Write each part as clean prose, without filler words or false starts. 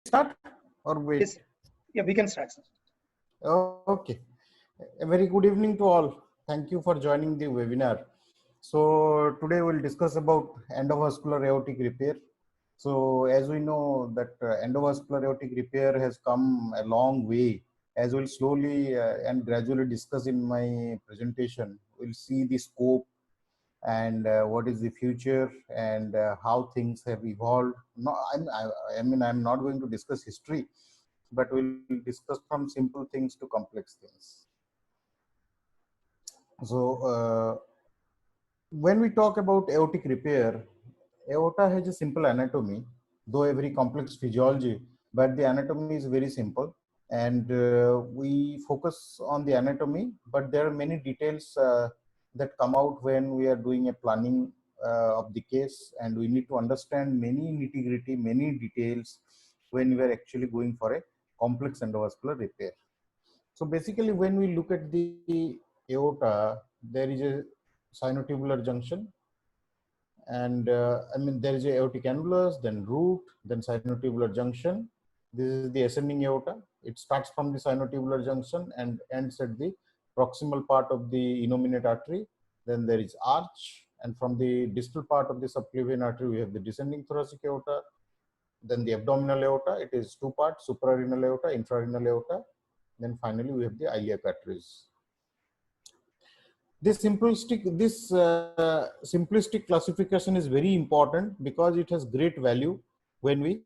Start or wait? Yes, yeah, we can start, sir. Okay. A very good evening to all. Thank you for joining the webinar. So today we'll discuss about endovascular aortic repair. So as we know that endovascular aortic repair has come a long way. As we'll slowly and gradually discuss in my presentation, we'll see the scope and what is the future and how things have evolved. No, I mean, I'm not going to discuss history, but we'll discuss from simple things to complex things. So when we talk about aortic repair, aorta has a simple anatomy, though a very complex physiology, but the anatomy is very simple. And we focus on the anatomy, but there are many details that come out when we are doing a planning of the case, and we need to understand many nitty-gritty, many details when we are actually going for a complex endovascular repair. So basically, when we look at the aorta, there is a sinotubular junction, and I mean there is a aortic annulus, then root, then sinotubular junction. This is the ascending aorta. It starts from the sinotubular junction and ends at the proximal part of the innominate artery. Then there is arch, and from the distal part of the subclavian artery, we have the descending thoracic aorta. Then the abdominal aorta, it is two parts: suprarenal aorta, infrarenal aorta. Then finally, we have the iliac arteries. This simplistic classification is very important because it has great value when we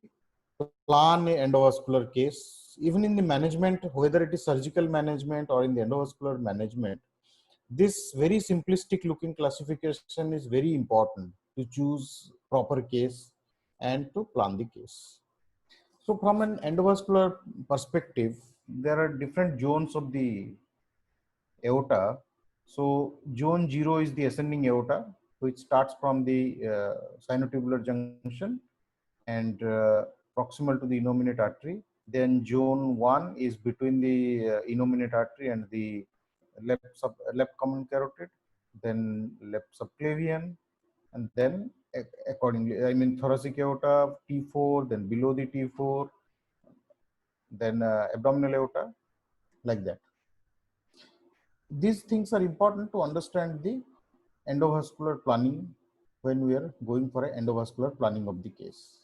plan a endovascular case, even in the management, whether it is surgical management or in the endovascular management. This very simplistic looking classification is very important to choose proper case and to plan the case. So from an endovascular perspective, there are different zones of the aorta. So zone 0 is the ascending aorta, which starts from the sinotubular junction and proximal to the innominate artery. Then zone 1 is between the innominate artery and the left common carotid, then left subclavian, and then accordingly, I mean thoracic aorta T4, then below the T4, then abdominal aorta, like that. These things are important to understand the endovascular planning when we are going for an endovascular planning of the case.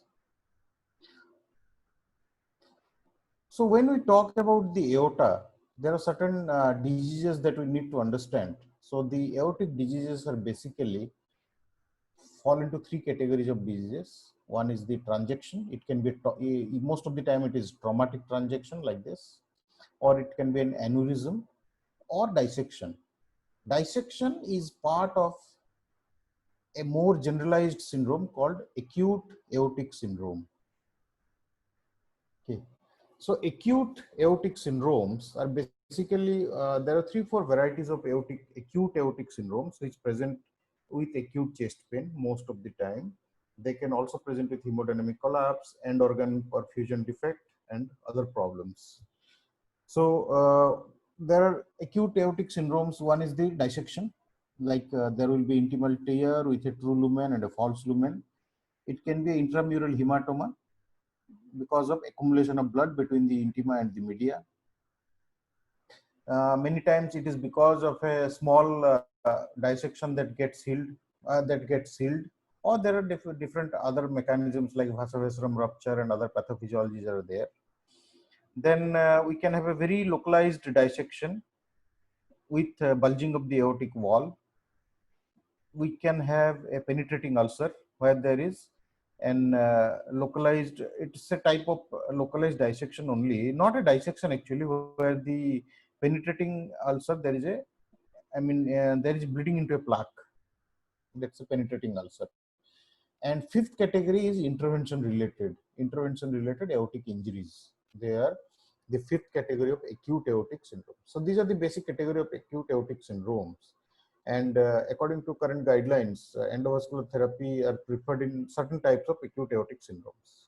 So when we talk about the aorta, there are certain diseases that we need to understand. So the aortic diseases are basically fall into three categories of diseases. One is the transection. It can be, most of the time it is traumatic transection like this, or it can be an aneurysm or dissection. Dissection is part of a more generalized syndrome called acute aortic syndrome. Okay. So acute aortic syndromes are basically, there are 3-4 varieties of acute aortic syndromes which present with acute chest pain most of the time. They can also present with hemodynamic collapse, end organ perfusion defect, and other problems. So there are acute aortic syndromes. One is the dissection, like there will be intimal tear with a true lumen and a false lumen. It can be intramural hematoma because of accumulation of blood between the intima and the media. Many times it is because of a small dissection that gets healed, or there are different other mechanisms like vasa vasorum rupture and other pathophysiologies are there. Then we can have a very localized dissection with bulging of the aortic wall. We can have a penetrating ulcer where there is an localized, it's a type of localized dissection only, not a dissection actually, where the penetrating ulcer, there is a, I mean, there is bleeding into a plaque. That's a penetrating ulcer. And fifth category is intervention related aortic injuries. They are the fifth category of acute aortic syndrome. So these are the basic category of acute aortic syndromes. And according to current guidelines, endovascular therapy are preferred in certain types of acute aortic syndromes.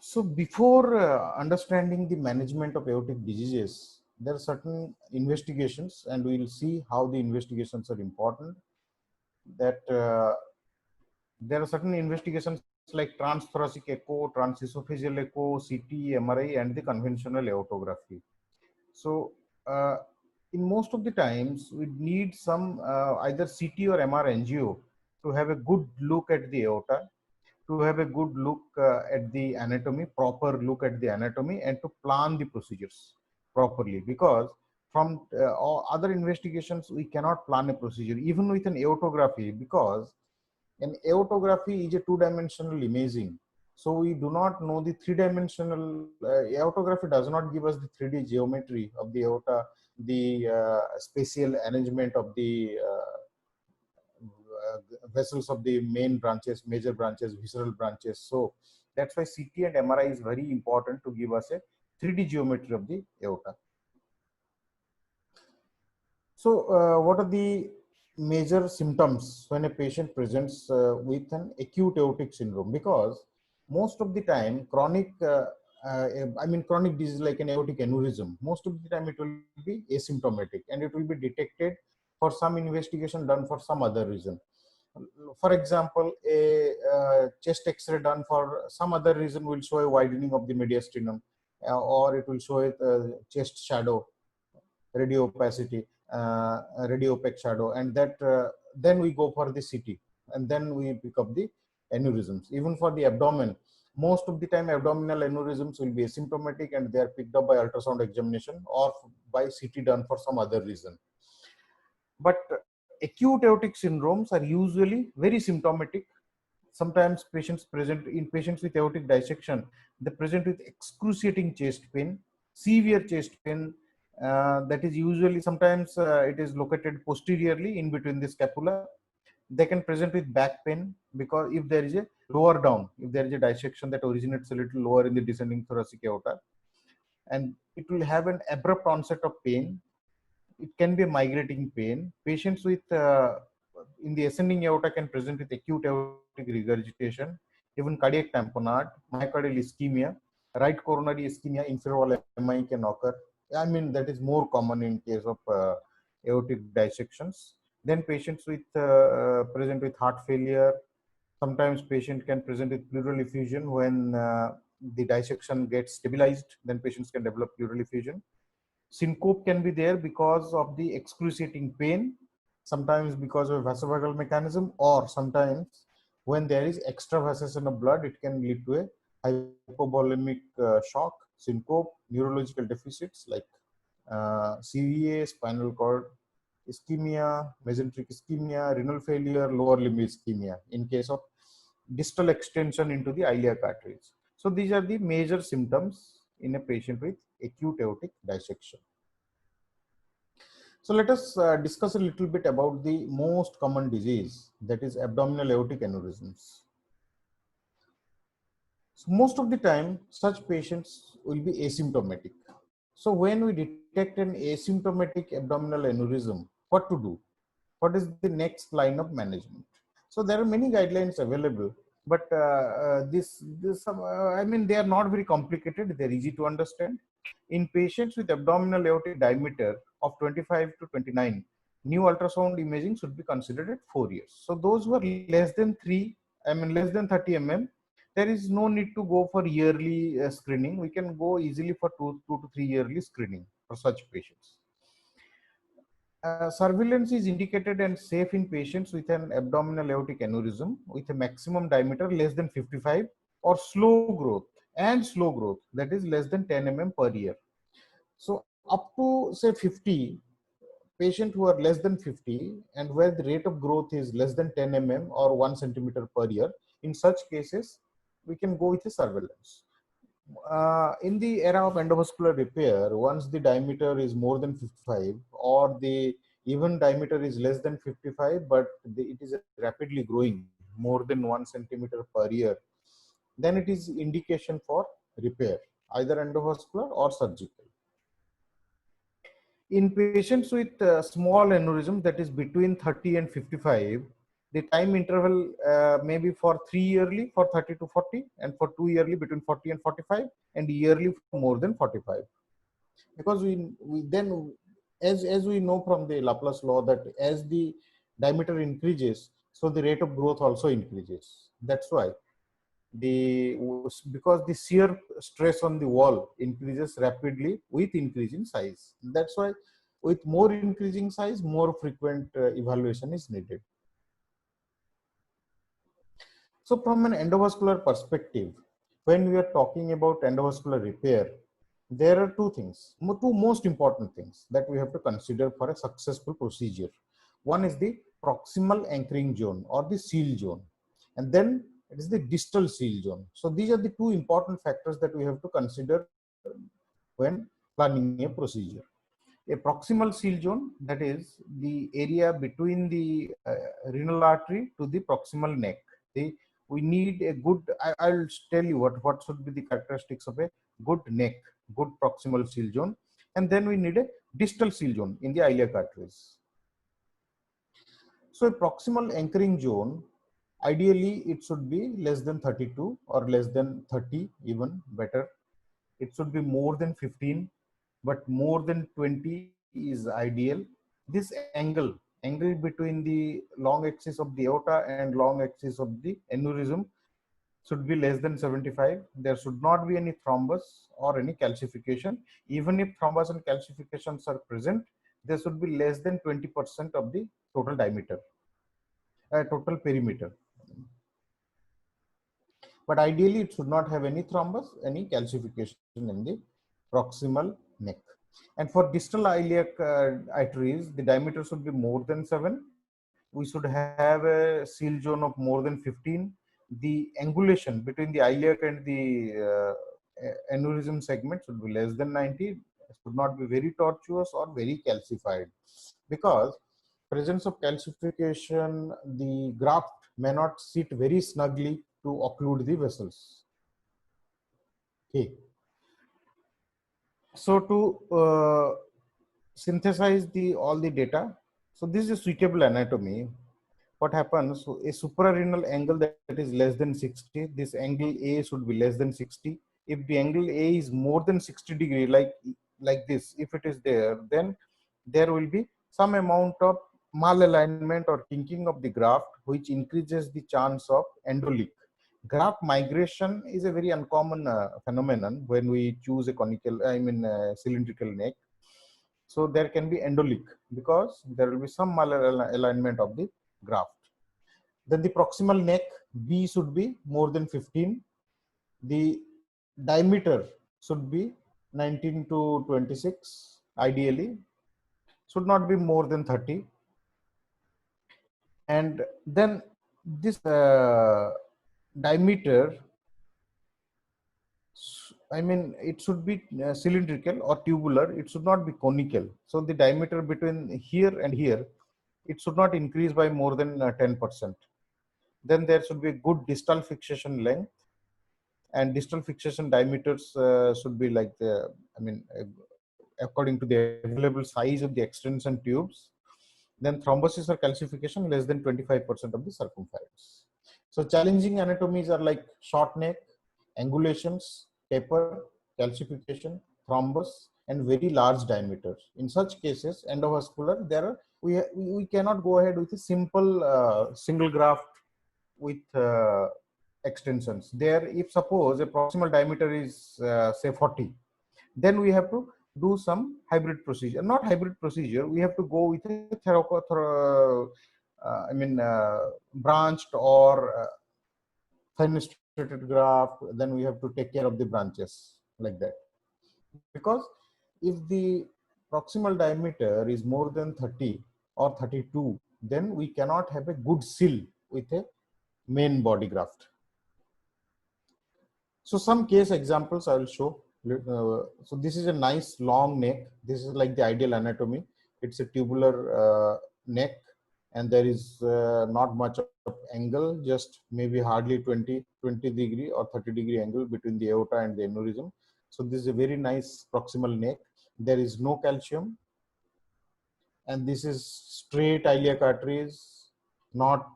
So before understanding the management of aortic diseases, there are certain investigations, and we will see how the investigations are important. That there are certain investigations like transthoracic echo, transesophageal echo, CT, MRI, and the conventional aortography. So in most of the times, we need some either CT or MR angio to have a good look at the aorta, to have a good look at the anatomy, proper look at the anatomy, and to plan the procedures properly. Because from all other investigations, we cannot plan a procedure, even with an aortography, because an aortography is a two-dimensional imaging. So we do not know the three-dimensional, aortography does not give us the 3D geometry of the aorta, the spatial arrangement of the vessels of the main branches, major branches, visceral branches. So that's why CT and MRI is very important to give us a 3D geometry of the aorta. So what are the major symptoms when a patient presents with an acute aortic syndrome? Because most of the time chronic chronic disease like an aortic aneurysm, most of the time it will be asymptomatic and it will be detected for some investigation done for some other reason. For example, a chest x-ray done for some other reason will show a widening of the mediastinum, or it will show a chest shadow, radio opacity, radio opaque shadow, and that then we go for the CT, and then we pick up the aneurysms. Even for the abdomen, most of the time abdominal aneurysms will be asymptomatic and they are picked up by ultrasound examination or by CT done for some other reason. But acute aortic syndromes are usually very symptomatic. Sometimes patients with aortic dissection, they present with excruciating chest pain, severe chest pain, that is usually sometimes it is located posteriorly in between the scapula. They can present with back pain because if there is a lower down, if there is a dissection that originates a little lower in the descending thoracic aorta, and it will have an abrupt onset of pain. It can be a migrating pain. Patients with in the ascending aorta can present with acute aortic regurgitation, even cardiac tamponade, myocardial ischemia, right coronary ischemia, inferior MI can occur. I mean, that is more common in case of aortic dissections. Then patients with present with heart failure. Sometimes patient can present with pleural effusion when the dissection gets stabilized. Then patients can develop pleural effusion. Syncope can be there because of the excruciating pain, sometimes because of vasovagal mechanism, or sometimes when there is extravasation of blood, it can lead to a hypovolemic shock, syncope, neurological deficits like CVA, spinal cord ischemia, mesenteric ischemia, renal failure, lower limb ischemia in case of distal extension into the iliac arteries. So these are the major symptoms in a patient with acute aortic dissection. So let us discuss a little bit about the most common disease, that is abdominal aortic aneurysms. So most of the time, such patients will be asymptomatic. So when we detect an asymptomatic abdominal aneurysm, what to do? What is the next line of management? So there are many guidelines available, but I mean, they are not very complicated. They're easy to understand. In patients with abdominal aortic diameter of 25 to 29, new ultrasound imaging should be considered at 4 years. So those who are less than less than 30 mm, there is no need to go for yearly screening. We can go easily for two to 3 yearly screening for such patients. Surveillance is indicated and safe in patients with an abdominal aortic aneurysm with a maximum diameter less than 55 or slow growth, that is less than 10 mm per year. So up to say 50, patients who are less than 50 and where the rate of growth is less than 10 mm or 1 centimeter per year, in such cases we can go with a surveillance. In the era of endovascular repair, once the diameter is more than 55 or the even diameter is less than 55, but it is rapidly growing more than 1 centimeter per year, then it is indication for repair, either endovascular or surgical. In patients with small aneurysm, that is between 30 and 55, the time interval may be for 3 yearly for 30 to 40 and for 2 yearly between 40 and 45 and yearly for more than 45. Because we then, as we know from the Laplace law, that as the diameter increases, so the rate of growth also increases. That's why because the shear stress on the wall increases rapidly with increasing size. That's why with more increasing size, more frequent evaluation is needed. So from an endovascular perspective, when we are talking about endovascular repair, there are two things, two most important things that we have to consider for a successful procedure. One is the proximal anchoring zone or the seal zone, and then it is the distal seal zone. So these are the two important factors that we have to consider when planning a procedure. A proximal seal zone, that is the area between the renal artery to the proximal neck. We need a good, I'll tell you what should be the characteristics of a good neck, good proximal seal zone. And then we need a distal seal zone in the iliac arteries. So a proximal anchoring zone, ideally it should be less than 32 or less than 30, even better. It should be more than 15, but more than 20 is ideal. This angle between the long axis of the aorta and long axis of the aneurysm should be less than 75. There should not be any thrombus or any calcification. Even if thrombus and calcifications are present, there should be less than 20% of the total diameter, total perimeter. But ideally, it should not have any thrombus, any calcification in the proximal neck. And for distal iliac arteries, the diameter should be more than 7. We should have a seal zone of more than 15. The angulation between the iliac and the aneurysm segment should be less than 90. It should not be very tortuous or very calcified, because presence of calcification, the graft may not sit very snugly to occlude the vessels. Okay. So to synthesize all the data, so this is a suitable anatomy. What happens? So a suprarenal angle that is less than 60, this angle A should be less than 60. If the angle A is more than 60 degree, like this, if it is there, then there will be some amount of malalignment or kinking of the graft, which increases the chance of endoleak. Graft migration is a very uncommon phenomenon when we choose a conical, cylindrical neck. So there can be endoleak because there will be some malalignment of the graft. Then the proximal neck B should be more than 15. The diameter should be 19 to 26 ideally, should not be more than 30. And then this diameter, it should be cylindrical or tubular. It should not be conical. So the diameter between here and here, it should not increase by more than 10%. Then there should be a good distal fixation length, and distal fixation diameters should be like the, according to the available size of the extension tubes. Then thrombosis or calcification less than 25% of the circumference. So challenging anatomies are like short neck, angulations, taper, calcification, thrombus, and very large diameters. In such cases, endovascular, we cannot go ahead with a simple single graft with extensions. There, if suppose a proximal diameter is say 40, then we have to do some hybrid procedure. Not hybrid procedure, we have to go with a branched or fenestrated graft. Then we have to take care of the branches like that, because if the proximal diameter is more than 30 or 32, then we cannot have a good seal with a main body graft. So some case examples I will show. So this is a nice long neck. This is like the ideal anatomy. It's a tubular neck, and there is not much of angle, just maybe hardly 20 degree or 30 degree angle between the aorta and the aneurysm. So this is a very nice proximal neck. There is no calcium, and this is straight iliac arteries, not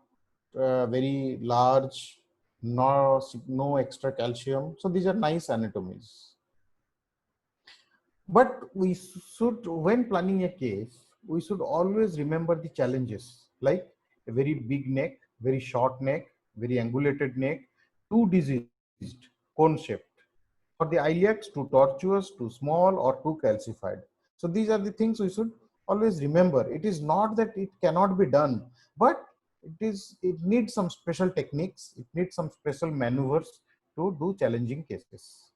very large, no extra calcium. So these are nice anatomies. But we should, when planning a case, we should always remember the challenges, like a very big neck, very short neck, very angulated neck, too diseased, cone shaped, for the iliacs too tortuous, too small, or too calcified. So these are the things we should always remember. It is not that it cannot be done, but it needs some special techniques, it needs some special maneuvers to do challenging cases.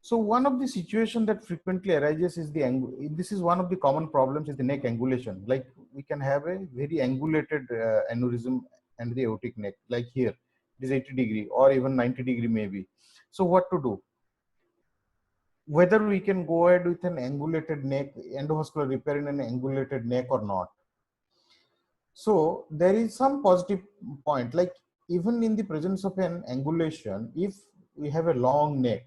So one of the situation that frequently arises is this is one of the common problems, is the neck angulation. Like we can have a very angulated aneurysm and the aortic neck, like here it is 80° or even 90° maybe. So what to do? Whether we can go ahead with an angulated neck, endovascular repair in an angulated neck or not. So there is some positive point, like even in the presence of an angulation, if we have a long neck,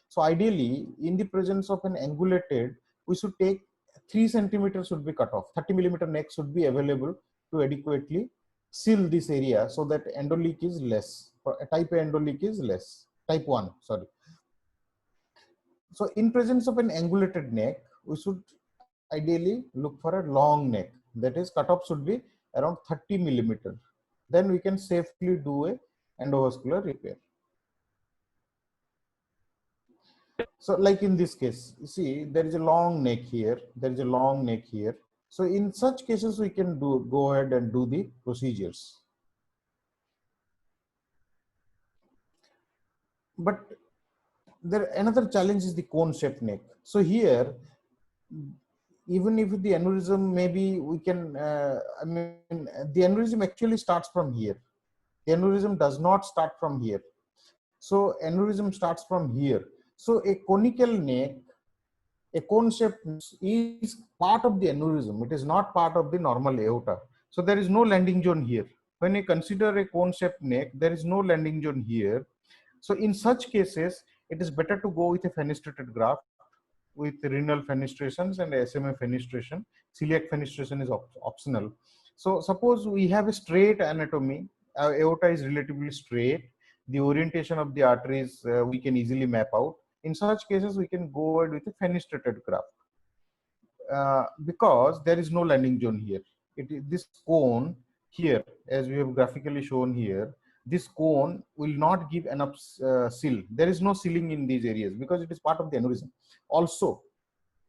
so ideally in the presence of an angulated, we should take 3 centimeters should be cut off, 30mm neck should be available to adequately seal this area so that endoleak is less, type A endoleak is less, type 1, sorry. So in presence of an angulated neck, we should ideally look for a long neck. That is, cutoff should be around 30mm. Then we can safely do a endovascular repair. So like in this case, you see there is a long neck here, there is a long neck here. So in such cases, we can go ahead and do the procedures. But there another challenge is the cone shaped neck. So here, even if the aneurysm, maybe we can, I mean, the aneurysm actually starts from here. The aneurysm does not start from here. So aneurysm starts from here. So a conical neck, a cone shape is part of the aneurysm. It is not part of the normal aorta. So there is no landing zone here. When you consider a cone shaped neck, there is no landing zone here. So in such cases, it is better to go with a fenestrated graft with renal fenestrations and SMA fenestration. Celiac fenestration is optional. So suppose we have a straight anatomy, aorta is relatively straight, the orientation of the arteries we can easily map out. In such cases, we can go ahead with a fenestrated graft because there is no landing zone here. This cone here, as we have graphically shown here, this cone will not give enough seal. There is no sealing in these areas because it is part of the aneurysm. Also,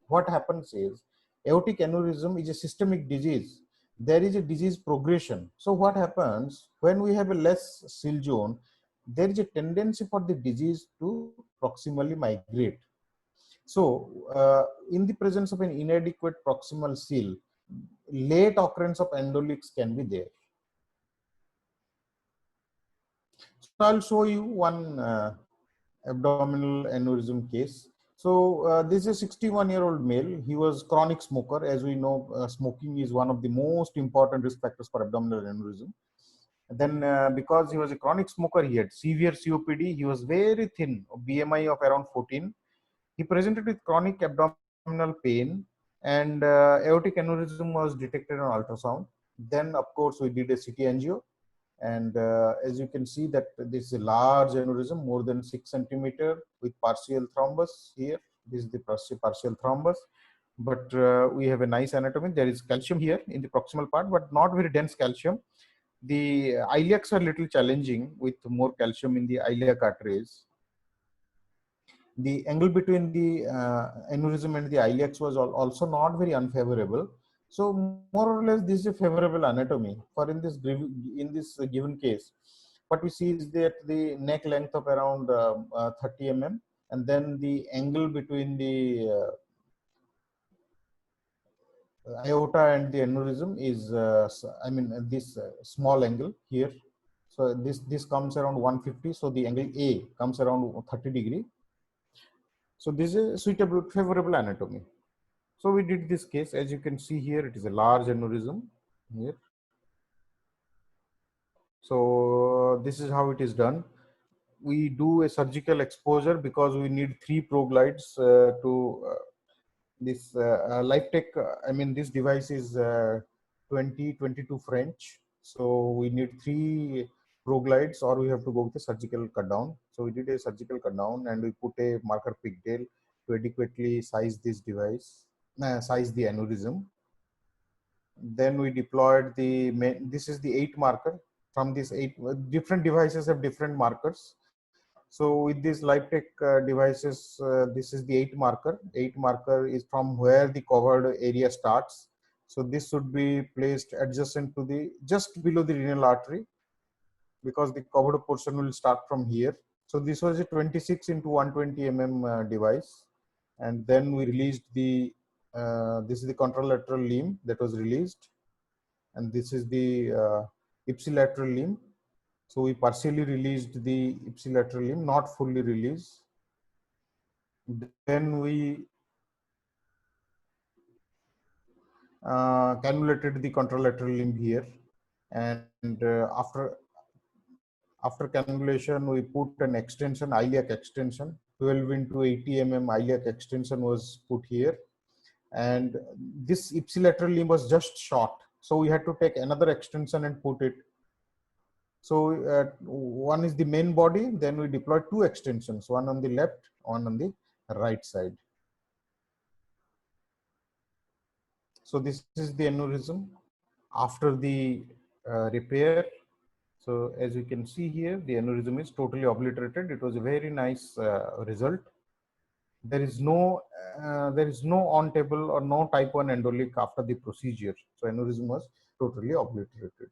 what happens is aortic aneurysm is a systemic disease. There is a disease progression. So what happens when we have a less seal zone, there is a tendency for the disease to proximally migrate. So in the presence of an inadequate proximal seal, late occurrence of endoleaks can be there. So I'll show you one abdominal aneurysm case. So this is a 61-year-old male. He was chronic smoker. As we know, smoking is one of the most important risk factors for abdominal aneurysm. Then because he was a chronic smoker, he had severe COPD. He was very thin, BMI of around 14. He presented with chronic abdominal pain, and aortic aneurysm was detected on ultrasound. Then, of course, we did a CT angio. And as you can see that this is a large aneurysm, more than 6 centimeter with partial thrombus here. This is the partial thrombus. But we have a nice anatomy. There is calcium here in the proximal part, but not very dense calcium. The iliacs are little challenging with more calcium in the iliac arteries. The angle between the aneurysm and the iliacs was also not very unfavorable. So more or less, this is a favorable anatomy for in this given case. What we see is that the neck length of around 30 mm, and then the angle between the aorta and the aneurysm is, I mean, this small angle here. So this comes around 150. So the angle A comes around 30°. So this is a suitable, favorable anatomy. So we did this case. As you can see here, it is a large aneurysm here. So this is how it is done. We do a surgical exposure because we need 3 ProGlides to this LifeTech. I mean, this device is 2022 French. So we need 3 ProGlides, or we have to go with a surgical cut down. So we did a surgical cut down and we put a marker pigtail to adequately size this device, size the aneurysm. Then we deployed the this is the 8 marker. from these 8 different devices have different markers. So with these LiveTech devices, this is the 8 marker. 8 marker is from where the covered area starts. So this should be placed adjacent to the, just below the renal artery, because the covered portion will start from here. So this was a 26 into 120 device. And then we released the, this is the contralateral limb that was released. And this is the ipsilateral limb. So we partially released the ipsilateral limb, not fully released. Then we cannulated the contralateral limb here. And after cannulation, we put an extension, iliac extension, 12 into 80 iliac extension was put here. And this ipsilateral limb was just short. So we had to take another extension and put it. So one is the main body, then we deployed 2 extensions, one on the left, one on the right side. So this is the aneurysm after the repair. So as you can see here, the aneurysm is totally obliterated. It was a very nice result. There is no on-table or no type 1 endoleak after the procedure. So aneurysm was totally obliterated.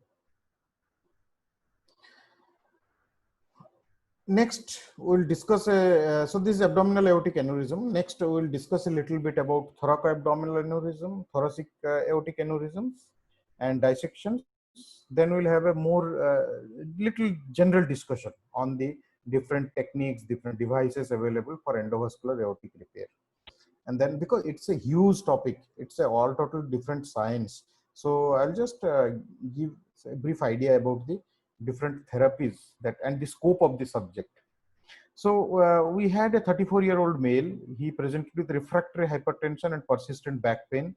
Next, we'll discuss so this is abdominal aortic aneurysm. Next, we'll discuss a little bit about thoracoabdominal aneurysm, thoracic aortic aneurysms, and dissections. Then we'll have a more little general discussion on the different techniques, different devices available for endovascular aortic repair. And then, because it's a huge topic, it's a all total different science. So I'll just give a brief idea about the different therapies that and the scope of the subject. So we had a 34-year-old male. He presented with refractory hypertension and persistent back pain.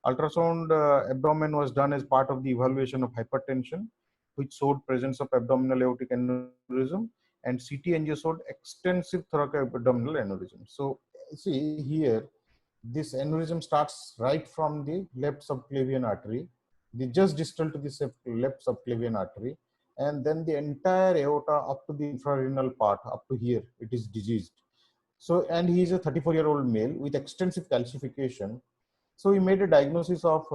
Ultrasound abdomen was done as part of the evaluation of hypertension, which showed presence of abdominal aortic aneurysm, and CT angio showed extensive thoracoabdominal aneurysm. So see here, this aneurysm starts right from the left subclavian artery, the just distal to the left subclavian artery, and then the entire aorta up to the infrarenal part, up to here, it is diseased. So, and he is a 34-year-old male with extensive calcification. So we made a diagnosis of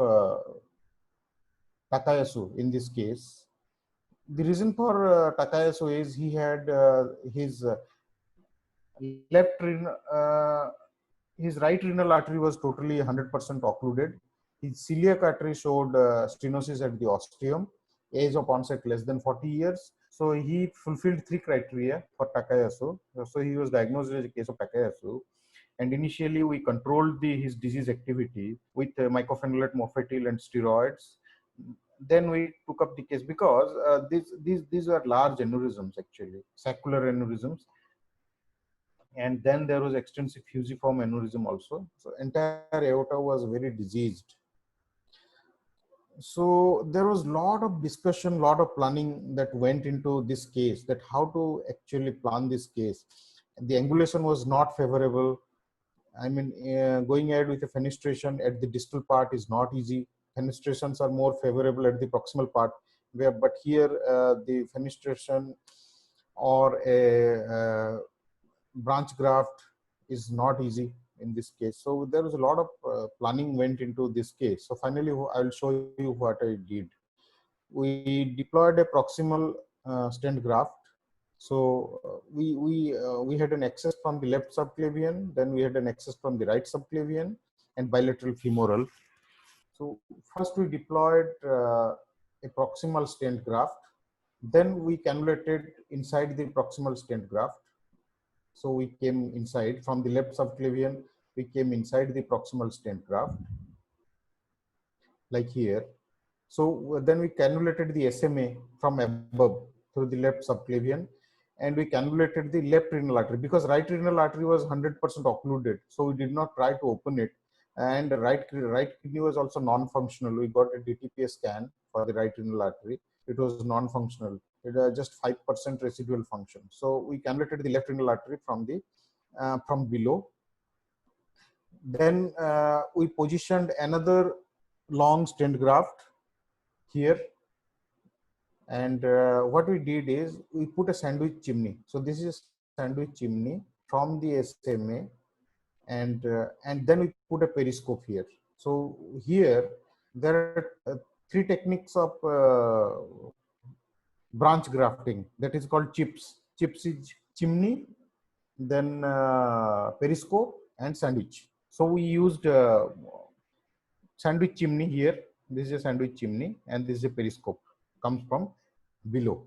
Takayasu in this case. The reason for Takayasu is he had his his right renal artery was totally 100% occluded. His celiac artery showed stenosis at the ostium, age of onset less than 40 years. So he fulfilled 3 criteria for Takayasu. So he was diagnosed as a case of Takayasu. And initially we controlled his disease activity with mycophenolate mofetil and steroids. Then we took up the case because these were large aneurysms, actually, saccular aneurysms. And then there was extensive fusiform aneurysm also. So entire aorta was very diseased. So there was a lot of discussion, lot of planning that went into this case, that how to actually plan this case. The angulation was not favorable. I mean, going ahead with a fenestration at the distal part is not easy. Fenestrations are more favorable at the proximal part, but here the fenestration or a branch graft is not easy in this case. So there was a lot of planning went into this case. So finally, I'll show you what I did. We deployed a proximal stent graft. So we had an access from the left subclavian, then we had an access from the right subclavian and bilateral femoral. So first we deployed a proximal stent graft. Then we cannulated inside the proximal stent graft. So we came inside from the left subclavian, we came inside the proximal stent graft, like here. So then we cannulated the SMA from above through the left subclavian, and we cannulated the left renal artery because right renal artery was 100% occluded. So we did not try to open it. And right kidney was also non-functional. We got a DTPA scan for the right renal artery. It was non-functional. It had just 5% residual function. So we cannulated the left renal artery from the from below. Then we positioned another long stent graft here. And what we did is we put a sandwich chimney. So this is a sandwich chimney from the SMA, and then we put a periscope here. So here there are three techniques of branch grafting, that is called chips. Chips is chimney, then periscope, and sandwich. So we used sandwich chimney here. This is a sandwich chimney, and this is a periscope, comes from below.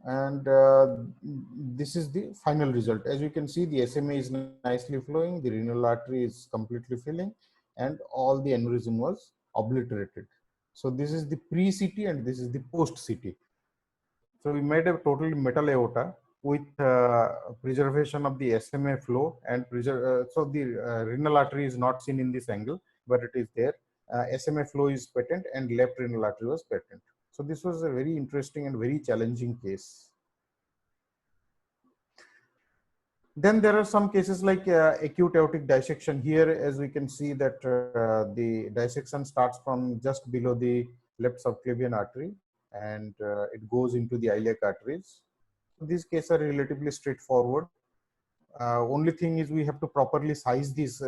And this is the final result. As you can see, the SMA is nicely flowing, the renal artery is completely filling, and all the aneurysm was obliterated. So this is the pre-CT and this is the post-CT. So we made a totally metal aorta with preservation of the SMA flow, and so the renal artery is not seen in this angle, but it is there. SMA flow is patent and left renal artery was patent. So this was a very interesting and very challenging case. Then there are some cases like acute aortic dissection. Here, as we can see that the dissection starts from just below the left subclavian artery, and it goes into the iliac arteries. These cases are relatively straightforward. Only thing is we have to properly size these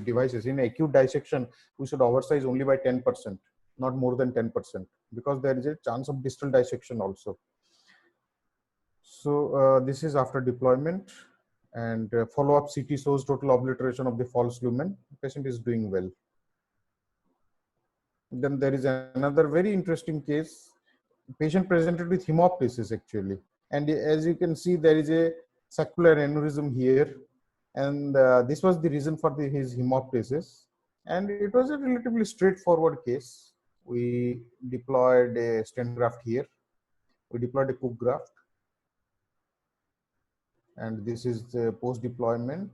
devices. In acute dissection, we should oversize only by 10%, not more than 10%, because there is a chance of distal dissection also. So this is after deployment, and follow-up CT shows total obliteration of the false lumen. The patient is doing well. Then there is another very interesting case. Patient presented with hemoptysis actually, and as you can see, there is a saccular aneurysm here, and this was the reason for his hemoptysis. And it was a relatively straightforward case. We deployed a stent graft here. We deployed a Cook graft, and this is the post-deployment.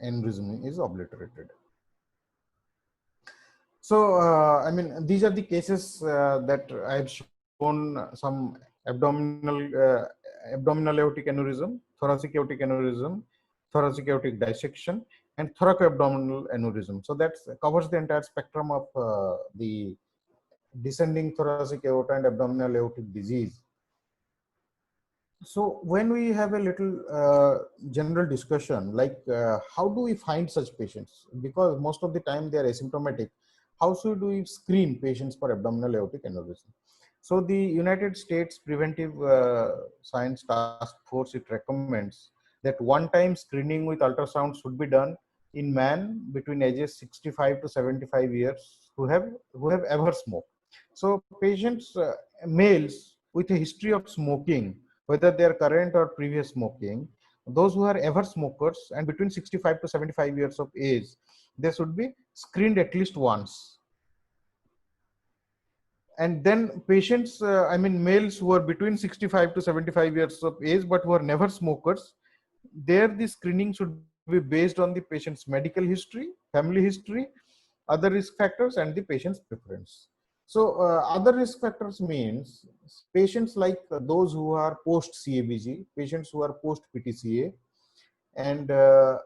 Aneurysm is obliterated. So, I mean, these are the cases that I have shown: some abdominal aortic aneurysm, thoracic aortic aneurysm, thoracic aortic dissection, and thoracoabdominal aneurysm. So that covers the entire spectrum of the descending thoracic aorta and abdominal aortic disease. So when we have a little general discussion, like how do we find such patients? Because most of the time they are asymptomatic. How should we screen patients for abdominal aortic aneurysm? So the United States Preventive Science Task Force, it recommends that one-time screening with ultrasound should be done in men between ages 65 to 75 years who have ever smoked. So patients, males with a history of smoking, whether they are current or previous smoking, those who are ever smokers and between 65 to 75 years of age, they should be screened at least once. And then patients, I mean males who are between 65 to 75 years of age but who are never smokers, there the screening should be based on the patient's medical history, family history, other risk factors, and the patient's preference. So other risk factors means patients like those who are post CABG, patients who are post PTCA, and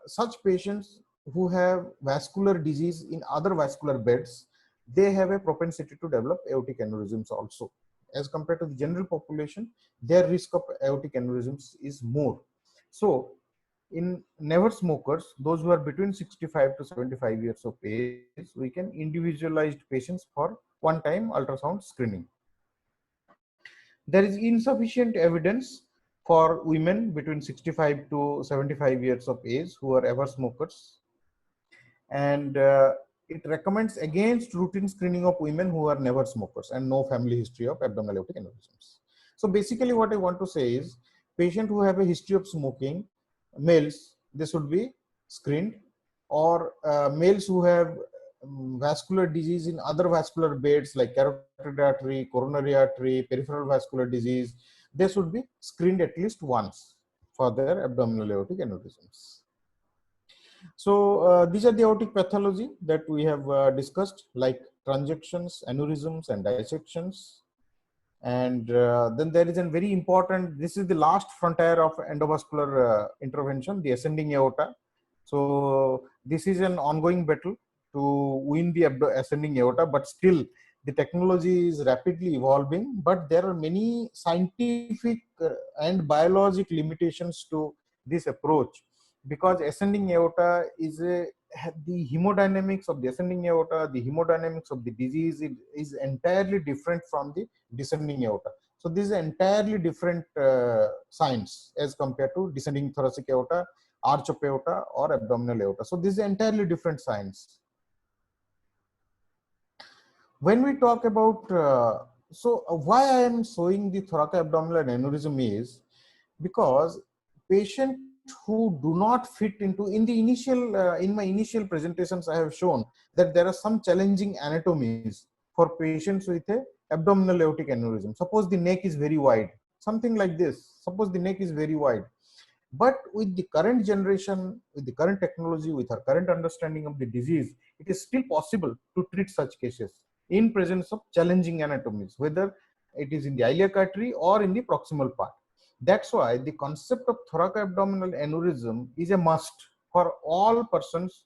such patients who have vascular disease in other vascular beds, they have a propensity to develop aortic aneurysms also. As compared to the general population, their risk of aortic aneurysms is more. So in never smokers, those who are between 65 to 75 years of age, we can individualize patients for one-time ultrasound screening. There is insufficient evidence for women between 65 to 75 years of age who are ever smokers. And it recommends against routine screening of women who are never smokers and no family history of abdominal aortic aneurysms. So basically what I want to say is, patients who have a history of smoking, males, they should be screened, or males who have vascular disease in other vascular beds like carotid artery, coronary artery, peripheral vascular disease, they should be screened at least once for their abdominal aortic aneurysms. So these are the aortic pathology that we have discussed, like transections, aneurysms, and dissections. And then there is a very important, this is the last frontier of endovascular intervention, the ascending aorta. So this is an ongoing battle to win the ascending aorta, but still the technology is rapidly evolving, but there are many scientific and biologic limitations to this approach, because ascending aorta is the hemodynamics of the ascending aorta, the hemodynamics of the disease is entirely different from the descending aorta. So this is entirely different science as compared to descending thoracic aorta, arch of aorta, or abdominal aorta. So this is entirely different science. When we talk about, why I am showing the thoracoabdominal aneurysm is because patients who do not fit into, in the initial, in my initial presentations, I have shown that there are some challenging anatomies for patients with a abdominal aortic aneurysm. Suppose the neck is very wide, something like this. Suppose the neck is very wide. But with the current generation, with the current technology, with our current understanding of the disease, it is still possible to treat such cases in presence of challenging anatomies, whether it is in the iliac artery or in the proximal part. That's why the concept of thoracoabdominal aneurysm is a must for all persons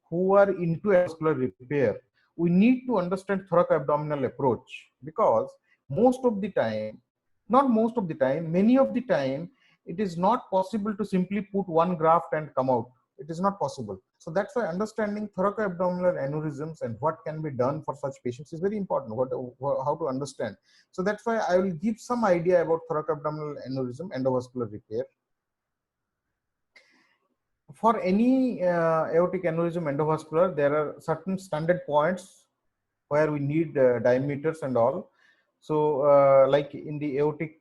who are into vascular repair. We need to understand thoracoabdominal approach, because most of the time, not most of the time, many of the time, it is not possible to simply put one graft and come out. It is not possible. So that's why understanding thoracoabdominal aneurysms and what can be done for such patients is very important, how to understand. So that's why I will give some idea about thoracoabdominal aneurysm, endovascular repair. For any aortic aneurysm endovascular, there are certain standard points where we need diameters and all. So like in the aortic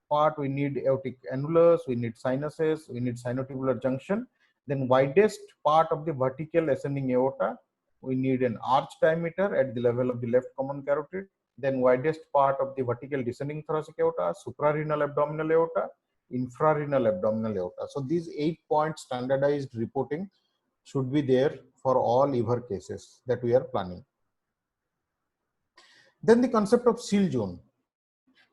part, we need aortic annulus, we need sinuses, we need sinotubular junction. Then widest part of the vertical ascending aorta, we need an arch diameter at the level of the left common carotid. Then widest part of the vertical descending thoracic aorta, suprarenal abdominal aorta, infrarenal abdominal aorta. So these 8-point standardized reporting should be there for all EVER cases that we are planning. Then the concept of seal zone.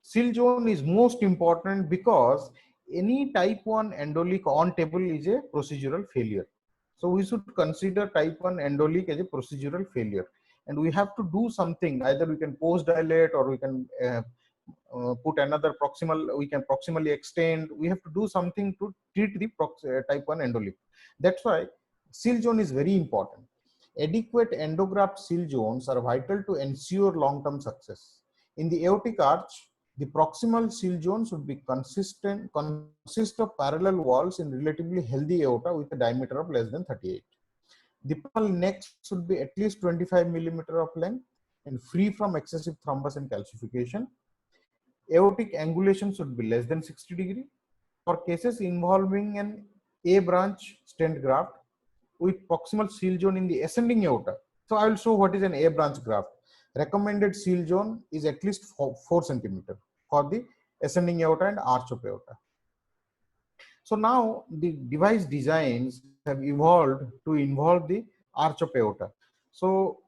Seal zone is most important because any type 1 endoleak on table is a procedural failure. So we should consider type 1 endoleak as a procedural failure. And we have to do something, either we can post dilate or we can put another proximal, we can proximally extend. We have to do something to treat the type 1 endoleak. That's why seal zone is very important. Adequate endograft seal zones are vital to ensure long-term success. In the aortic arch, the proximal seal zone should be consist of parallel walls in relatively healthy aorta with a diameter of less than 38. The proximal neck should be at least 25 millimeter of length and free from excessive thrombus and calcification. Aortic angulation should be less than 60 degree. For cases involving an A branch stent graft with proximal seal zone in the ascending aorta. So I will show what is an A branch graft. Recommended seal zone is at least 4 centimeter for the ascending aorta and arch of aorta. So now the device designs have evolved to involve the arch of aorta. So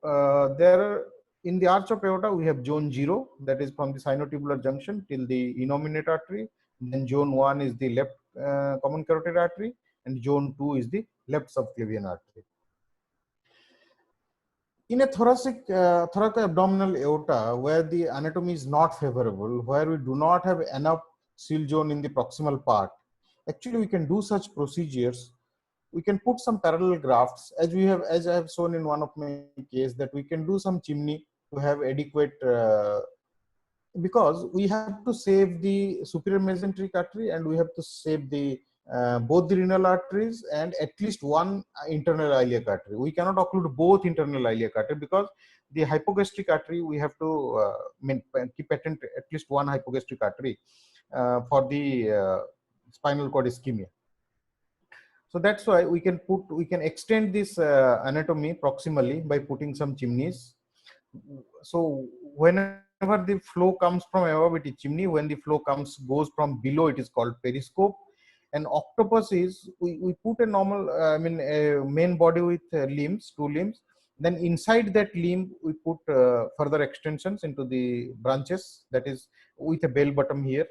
there are, in the arch of aorta, we have zone 0, that is from the sinotubular junction till the innominate artery. Then zone 1 is the left common carotid artery, and zone 2 is the left subclavian artery. In a thoracoabdominal aorta, where the anatomy is not favorable, where we do not have enough seal zone in the proximal part, actually we can do such procedures. We can put some parallel grafts, as I have shown in one of my case, that we can do some chimney to have adequate, because we have to save the superior mesenteric artery and we have to save the both the renal arteries and at least one internal iliac artery. We cannot occlude both internal iliac artery, because the hypogastric artery, we have to keep patent at least one hypogastric artery for the spinal cord ischemia. So that's why we can extend this anatomy proximally by putting some chimneys. So whenever the flow comes from above, it is chimney. When the flow goes from below, it is called periscope. And octopus is, we put a normal, a main body with limbs, 2 limbs. Then inside that limb, we put further extensions into the branches, that is with a bell bottom here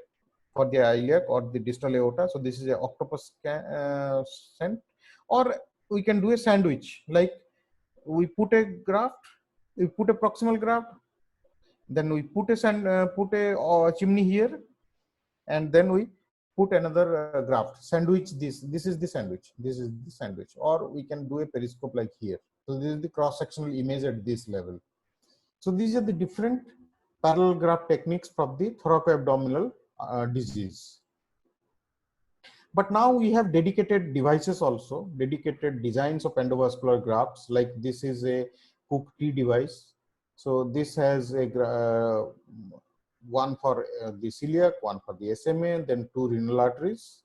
for the iliac or the distal aorta. So this is a octopus scent. Or we can do a sandwich, like we put a graft, we put a proximal graft, Then we put a chimney here, and then we put another graft, sandwich this. This is the sandwich. This is the sandwich. Or we can do a periscope like here. So this is the cross-sectional image at this level. So these are the different parallel graft techniques for the thoracoabdominal disease. But now we have dedicated devices also, dedicated designs of endovascular grafts. Like this is a Cook T device. So this has a one for the celiac, one for the SMA, then two renal arteries,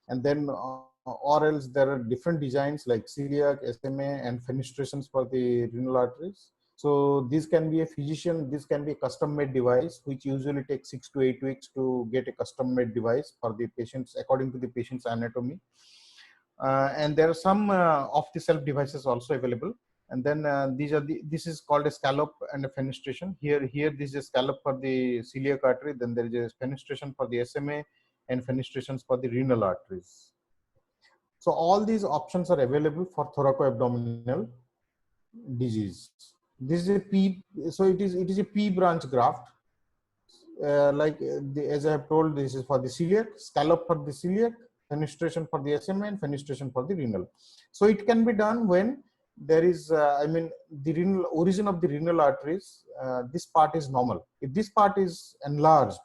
and then or else there are different designs like celiac, SMA, and fenestrations for the renal arteries. So this can be a physician, this can be a custom-made device, which usually takes 6 to 8 weeks to get a custom-made device for the patients according to the patient's anatomy. And there are some off-the-shelf devices also available. And then this is called a scallop and a fenestration. Here this is a scallop for the celiac artery. Then there is a fenestration for the SMA and fenestrations for the renal arteries. So all these options are available for thoracoabdominal disease. This is a P, so it is a P branch graft. As I have told, this is for the celiac, scallop for the celiac, fenestration for the SMA, and fenestration for the renal. So it can be done when there is, the renal origin of the renal arteries, this part is normal. If this part is enlarged,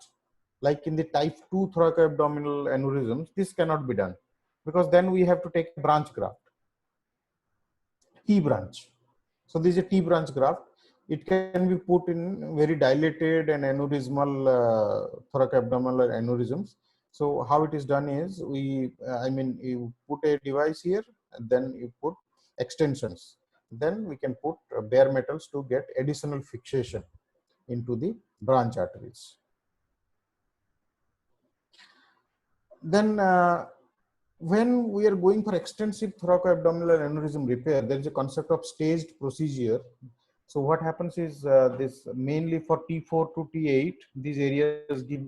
like in the type 2 thoracoabdominal aneurysms, this cannot be done because then we have to take a branch graft, T branch. So this is a T branch graft. It can be put in very dilated and aneurysmal thoracoabdominal aneurysms. So how it is done is you put a device here, and then you put extensions. Then we can put bare metals to get additional fixation into the branch arteries. Then when we are going for extensive thoracoabdominal aneurysm repair, there is a concept of staged procedure. So what happens is this mainly for T4 to T8, these areas give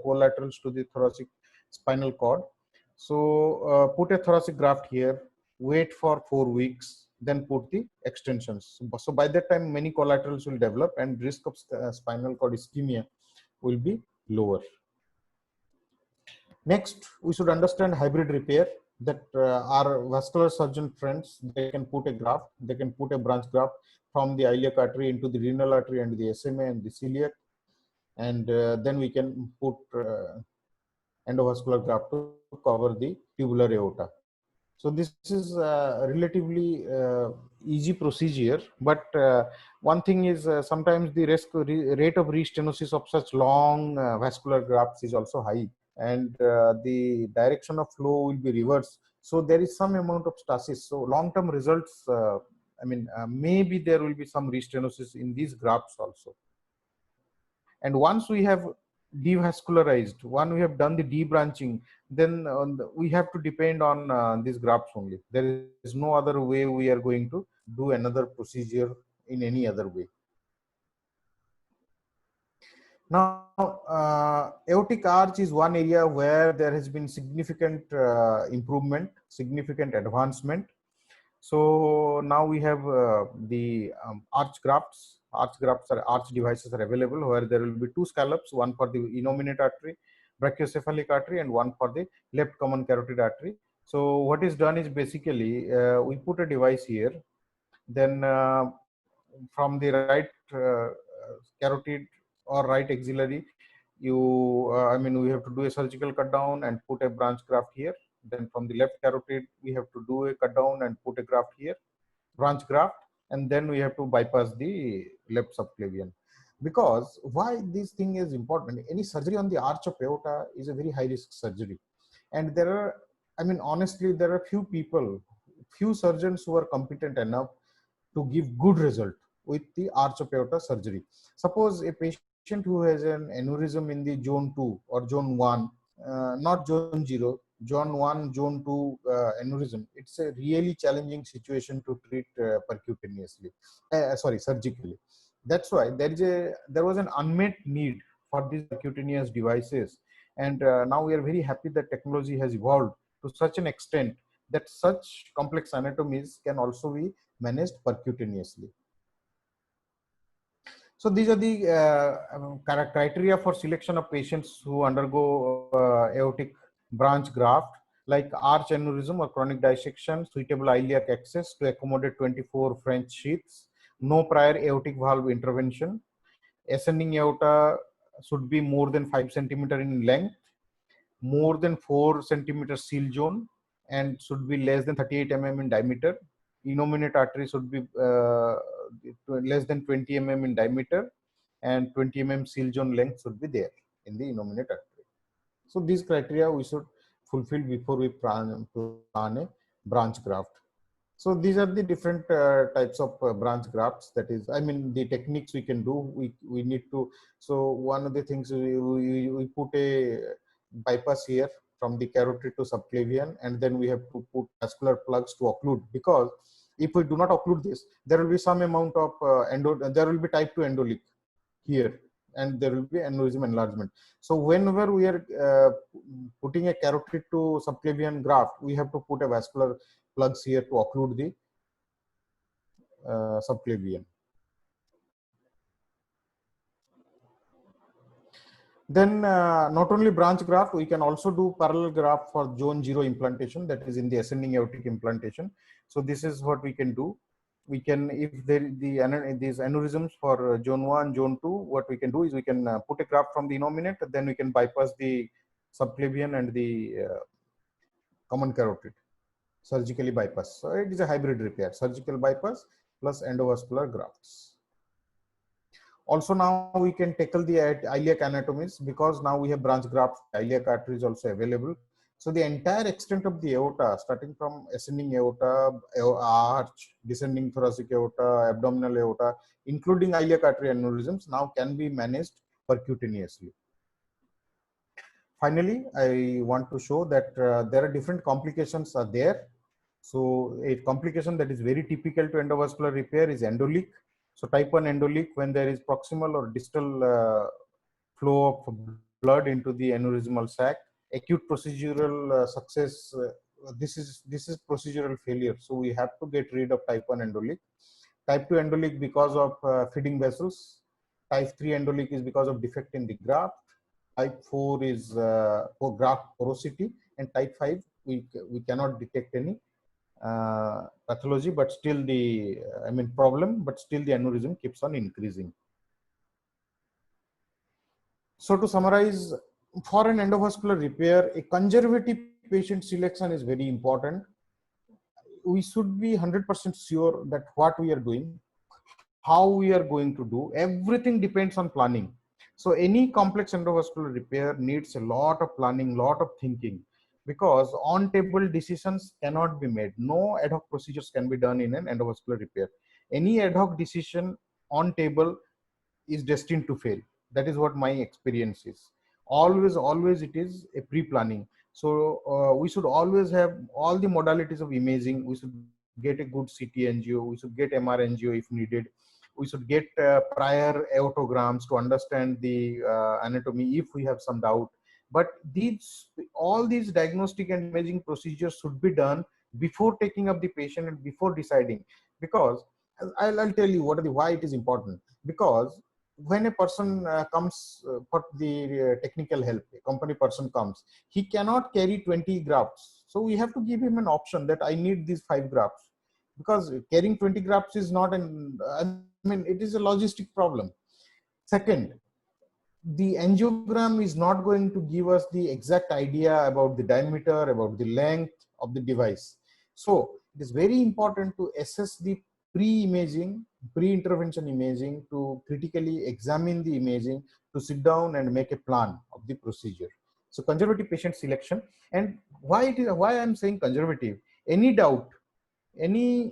collaterals to the thoracic spinal cord. So put a thoracic graft here, wait for 4 weeks, then put the extensions. So by that time, many collaterals will develop and risk of spinal cord ischemia will be lower. Next, we should understand hybrid repair, that our vascular surgeon friends, they can put a graft, they can put a branch graft from the iliac artery into the renal artery and the SMA and the celiac. And then we can put endovascular graft to cover the tubular aorta. So this is relatively easy procedure, but one thing is sometimes the rate of restenosis of such long vascular grafts is also high, and the direction of flow will be reversed. So there is some amount of stasis. So long-term results, maybe there will be some restenosis in these grafts also. And once we have devascularized, once we have done the debranching, then we have to depend on these grafts only. There is no other way we are going to do another procedure in any other way. Now, aortic arch is one area where there has been significant improvement, significant advancement. So now we have the arch grafts. Arch grafts are arch devices are available where there will be two scallops, one for the innominate artery, brachiocephalic artery, and one for the left common carotid artery. So what is done is basically we put a device here, then from the right carotid or right axillary, we have to do a surgical cut down and put a branch graft here. Then from the left carotid, we have to do a cut down and put a graft here, branch graft, and then we have to bypass the left subclavian. Because why this thing is important, any surgery on the arch of aorta is a very high risk surgery. And there are, honestly, there are few surgeons who are competent enough to give good result with the arch of aorta surgery. Suppose a patient who has an aneurysm in the zone 2 or zone 1, not zone 0, zone 1, zone 2 aneurysm, it's a really challenging situation to treat percutaneously, surgically. That's why there was an unmet need for these percutaneous devices. And now we are very happy that technology has evolved to such an extent that such complex anatomies can also be managed percutaneously. So these are the criteria for selection of patients who undergo aortic branch graft, like arch aneurysm or chronic dissection, suitable iliac access to accommodate 24 French sheaths, no prior aortic valve intervention, ascending aorta should be more than 5 centimeter in length, more than 4 centimeter seal zone, and should be less than 38 mm in diameter. Innominate artery should be less than 20 mm in diameter, and 20 mm seal zone length should be there in the innominate artery. So these criteria we should fulfill before we plan a branch graft. So these are the different types of branch grafts. That is, I mean, the techniques we can do. We need to. So one of the things we put a bypass here from the carotid to subclavian, and then we have to put vascular plugs to occlude, because if we do not occlude this, there will be some amount of there will be type 2 endoleak here, and there will be aneurysm enlargement. So whenever we are putting a carotid to subclavian graft, we have to put a vascular plugs here to occlude the subclavian. Then not only branch graft, we can also do parallel graft for zone 0 implantation, that is in the ascending aortic implantation. So this is what we can do. We can, if there these aneurysms for zone 1, zone 2, what we can do is we can put a graft from the innominate, then we can bypass the subclavian and the common carotid, surgically bypass. So it is a hybrid repair, surgical bypass plus endovascular grafts. Also now we can tackle the iliac anatomies, because now we have branch grafts, iliac artery is also available. So the entire extent of the aorta, starting from ascending aorta, arch, descending thoracic aorta, abdominal aorta, including iliac artery aneurysms, now can be managed percutaneously. Finally, I want to show that there are different complications are there. So a complication that is very typical to endovascular repair is endoleak. So type 1 endoleak, when there is proximal or distal flow of blood into the aneurysmal sac. Acute procedural success, this is procedural failure. So we have to get rid of type 1 endoleak. Type 2 endoleak because of feeding vessels. Type 3 endoleak is because of defect in the graft. Type 4 is for graft porosity, and type 5 we cannot detect any pathology, but still the problem, but still the aneurysm keeps on increasing. So to summarize, for an endovascular repair, a conservative patient selection is very important. We should be 100% sure that what we are doing, how we are going to do, everything depends on planning. So any complex endovascular repair needs a lot of planning, lot of thinking, because on table decisions cannot be made. No ad hoc procedures can be done in an endovascular repair. Any ad hoc decision on table is destined to fail. That is what my experience is. Always it is a pre-planning. So we should always have all the modalities of imaging. We should get a good CT angio, we should get MR angio if needed, we should get prior aortograms to understand the anatomy if we have some doubt. But all these diagnostic and imaging procedures should be done before taking up the patient and before deciding, because I'll tell you why it is important. Because when a person comes for the technical help, a company person comes, he cannot carry 20 grafts. So we have to give him an option that I need these 5 grafts, because carrying 20 grafts is not it is a logistic problem. Second, the angiogram is not going to give us the exact idea about the diameter, about the length of the device. So it is very important to assess the pre-imaging, pre-intervention imaging, to critically examine the imaging, to sit down and make a plan of the procedure. So conservative patient selection. And why I'm saying conservative, any doubt, any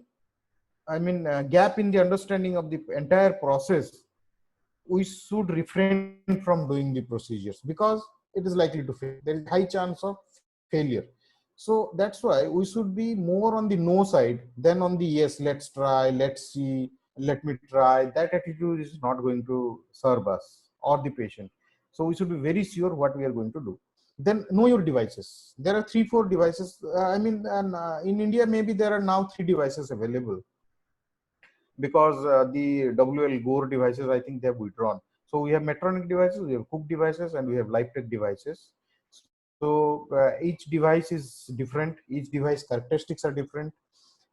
gap in the understanding of the entire process, we should refrain from doing the procedures, because it is likely to fail. There is high chance of failure. So that's why we should be more on the no side than on the yes, let's try, let's see, let me try. That attitude is not going to serve us or the patient. So we should be very sure what we are going to do. Then know your devices. There are 3-4 devices. In India, maybe there are now 3 devices available. because the WL Gore devices, I think they have withdrawn. So we have Medtronic devices, we have Cook devices, and we have LifeTech devices. So each device is different. Each device characteristics are different.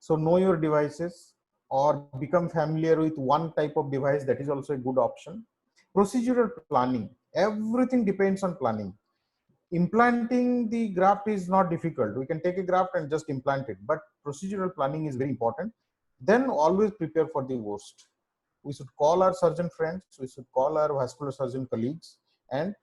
So know your devices or become familiar with one type of device. That is also a good option. Procedural planning. Everything depends on planning. Implanting the graft is not difficult. We can take a graft and just implant it, but procedural planning is very important. Then always prepare for the worst. We should call our surgeon friends, we should call our vascular surgeon colleagues, and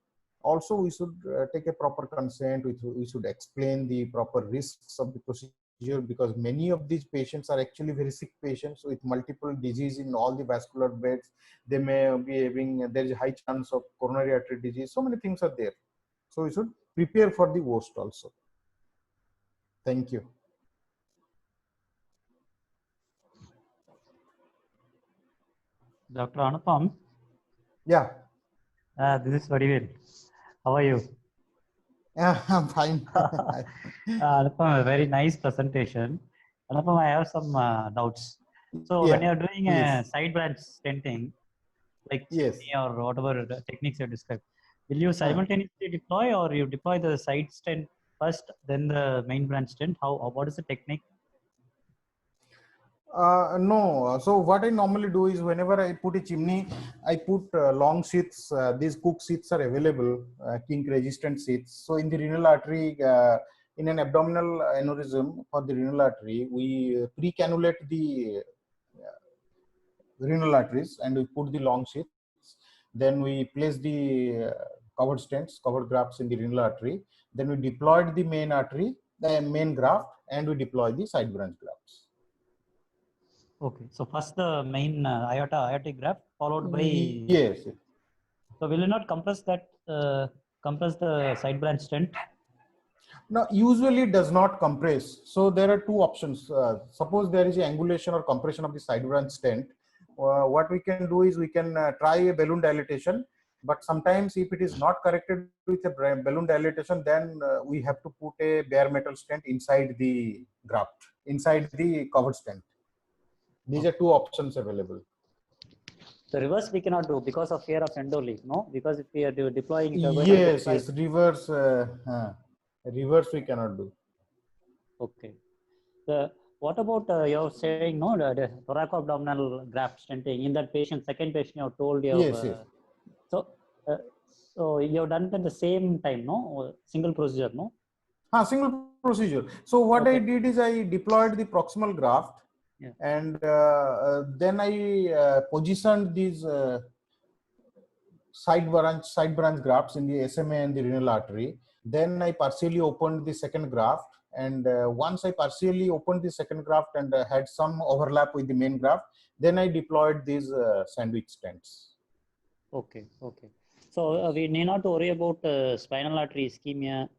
also we should take a proper consent. We should explain the proper risks of the procedure, because many of these patients are actually very sick patients with multiple disease in all the vascular beds. They may be having, there is a high chance of coronary artery disease. So many things are there. So we should prepare for the worst also. Thank you. Dr. Anupam. Yeah. This is Vadivel. How are you? Yeah, I'm fine. Anupam, a very nice presentation. Anupam, I have some doubts. So Yeah, when you're doing please. a side branch stenting, like Yes. or whatever the techniques you described, will you simultaneously deploy, or you deploy the side stent first, then the main branch stent? What is the technique? No. So what I normally do is, whenever I put a chimney, I put long sheaths. These Cook sheaths are available, kink resistant sheaths. So in the renal artery, in an abdominal aneurysm for the renal artery, we pre-cannulate the renal arteries and we put the long sheaths. Then we place the covered stents, covered grafts in the renal artery. Then we deployed the main artery, the main graft, and we deploy the side branch grafts. Okay, so first the main aortic graft, followed by yes. So will you not compress that? Compress the side branch stent? Now, usually it does not compress. So there are two options. Suppose there is an angulation or compression of the side branch stent. What we can do is we can try a balloon dilatation. But sometimes if it is not corrected with a balloon dilatation, then we have to put a bare metal stent inside the graft, inside the covered stent. These are two options available. The reverse we cannot do because of fear of endoleak, no? Because if we are deploying, yes, reverse. Reverse we cannot do. Okay. What about you're saying, no, the thoracoabdominal graft stenting in that patient, second patient you have told you. Yes, yes. So you have done it at the same time, no? Single procedure, no? Single procedure. So what I did is I deployed the proximal graft, and then I positioned these side branch grafts in the SMA and the renal artery. Then I partially opened the second graft, and once I partially opened the second graft and had some overlap with the main graft, then I deployed these sandwich stents. Okay. So we need not worry about spinal artery ischemia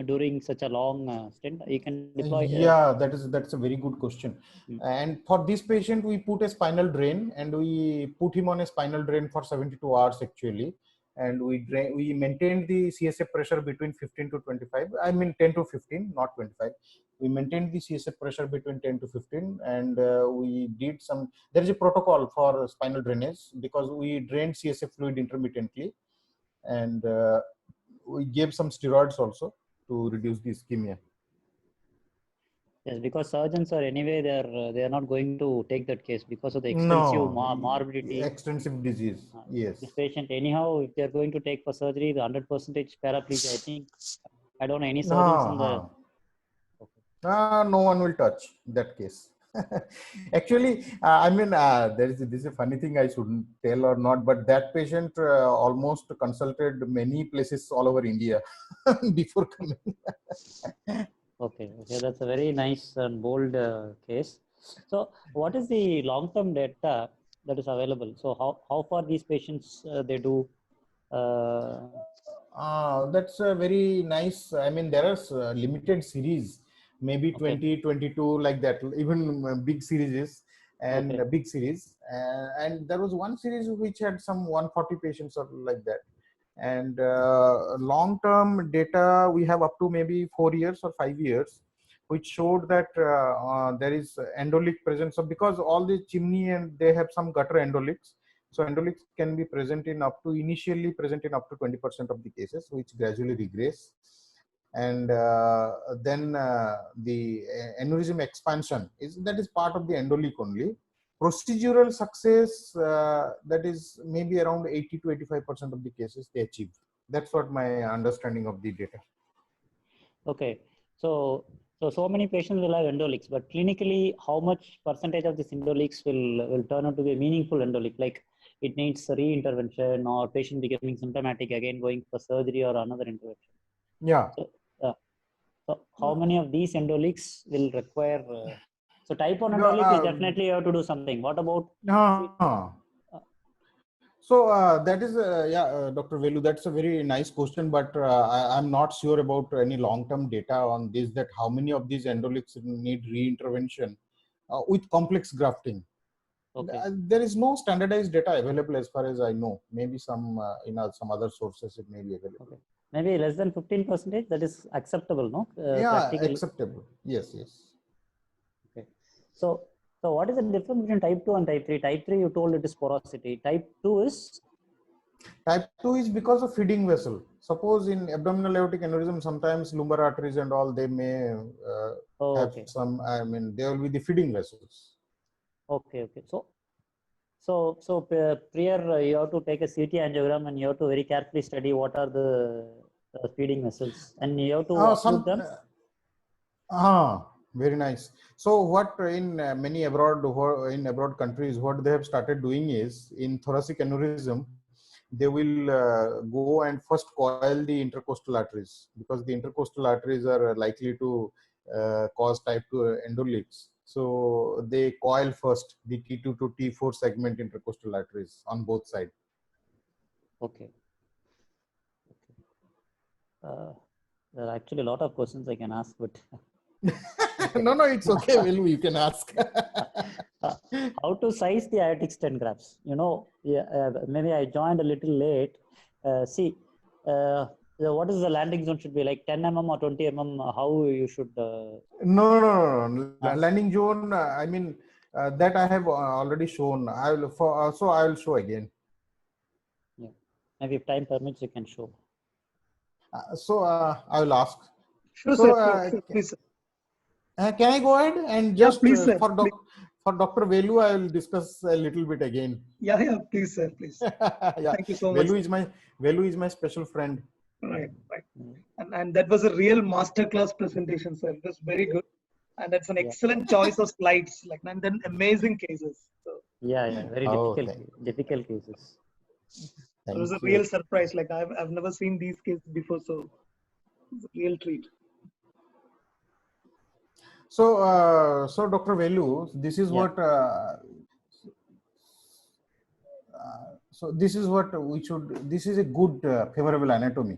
during such a long stent. You can deploy. Yeah, that's a very good question. And for this patient, we put a spinal drain, and we put him on a spinal drain for 72 hours actually. And we maintained the CSF pressure between 15 to 25. I mean 10 to 15, not 25. We maintained the CSF pressure between 10 to 15, and we did some. There is a protocol for spinal drainage because we drained CSF fluid intermittently, and we gave some steroids also to reduce the ischemia. Yes, because surgeons are anyway they are not going to take that case because of the extensive morbidity, extensive disease. Yes. This patient anyhow, if they are going to take for surgery, the 100% paraplegia, I think I don't know any surgeons in the. No one will touch that case. Actually, I mean, this is a funny thing I shouldn't tell or not, but that patient almost consulted many places all over India before coming. Okay, that's a very nice and bold case. So, what is the long-term data that is available? So, how far these patients they do? That's a very nice. I mean, there are limited series, maybe 20, 22, like that. Even big series and big series. And there was one series which had some 140 patients or like that. And long-term data we have up to maybe 4 years or 5 years. which showed that there is endoleak presence of, because all the chimney and they have some gutter endoleaks. So endoleaks can be present in up to, initially present in up to 20% of the cases, which gradually regress. And then the aneurysm expansion that is part of the endoleak only. Procedural success, that is maybe around 80 to 85% of the cases they achieve. That's what my understanding of the data. Okay, so many patients will have endoleaks, but clinically, how much percentage of these endoleaks will turn out to be a meaningful endoleak? Like it needs re-intervention, or patient becoming symptomatic again, going for surgery or another intervention. Yeah. So how many of these endoleaks will require? So type 1 endoleak is definitely you have to do something. What about? So that is, Dr. Velu, that's a very nice question, but I'm not sure about any long-term data on this, that how many of these endoleaks need re-intervention with complex grafting. Okay. There is no standardized data available as far as I know. Maybe some in some other sources it may be available. Okay. Maybe less than 15%, that is acceptable, no? Yeah, acceptable. Yes, yes. Okay. So what is the difference between type 2 and type 3? Type 3, you told it is porosity. Type 2 is? Type 2 is because of feeding vessel. Suppose in abdominal aortic aneurysm, sometimes lumbar arteries and all, they may have some, I mean, there will be the feeding vessels. Okay. So prior, you have to take a CT angiogram and you have to very carefully study what are the feeding vessels, and you have to occlude them. Very nice. So what in many abroad countries, what they have started doing is, in thoracic aneurysm, they will go and first coil the intercostal arteries, because the intercostal arteries are likely to cause type 2 endoleaks. So they coil first the T2 to T4 segment intercostal arteries on both sides. Okay. There are actually a lot of questions I can ask, but no, it's okay. Well, you can ask. How to size the aortic stent grafts? You know, maybe I joined a little late. What is the landing zone should be, like 10 mm or 20 mm? How you should? No. Landing zone. I mean, that I have already shown. I will I will show again. Yeah, maybe if time permits, you can show. I will ask. Sure, sir. Please. Can I go ahead and just please, sir. For Dr. Velu, I will discuss a little bit again. Yeah, please, sir, please. Yeah. Thank you so much. Velu is my special friend. Right. And that was a real masterclass presentation, sir. It was very good, and that's an excellent choice of slides. And then amazing cases. So. Yeah, very difficult cases. It was a real surprise. I've never seen these cases before, so it's a real treat. So, Dr. Velu, this is what. So this is what we should. This is a good favorable anatomy.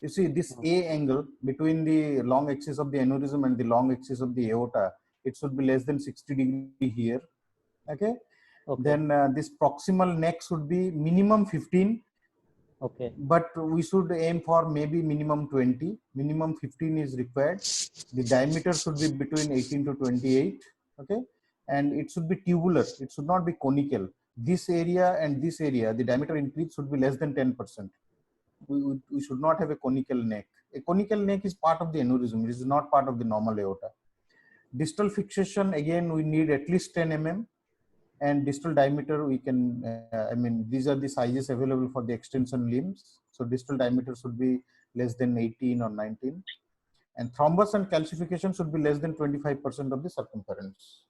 You see this A angle between the long axis of the aneurysm and the long axis of the aorta. It should be less than 60 degree here. Okay. Then this proximal neck should be minimum 15. Okay. But we should aim for maybe minimum 20. Minimum 15 is required. The diameter should be between 18 to 28. Okay. And it should be tubular. It should not be conical. This area and this area, the diameter increase should be less than 10%. We should not have a conical neck. A conical neck is part of the aneurysm. It is not part of the normal aorta. Distal fixation, again, we need at least 10 mm. And distal diameter, we can, these are the sizes available for the extension limbs. So distal diameter should be less than 18 or 19. And thrombus and calcification should be less than 25% of the circumference.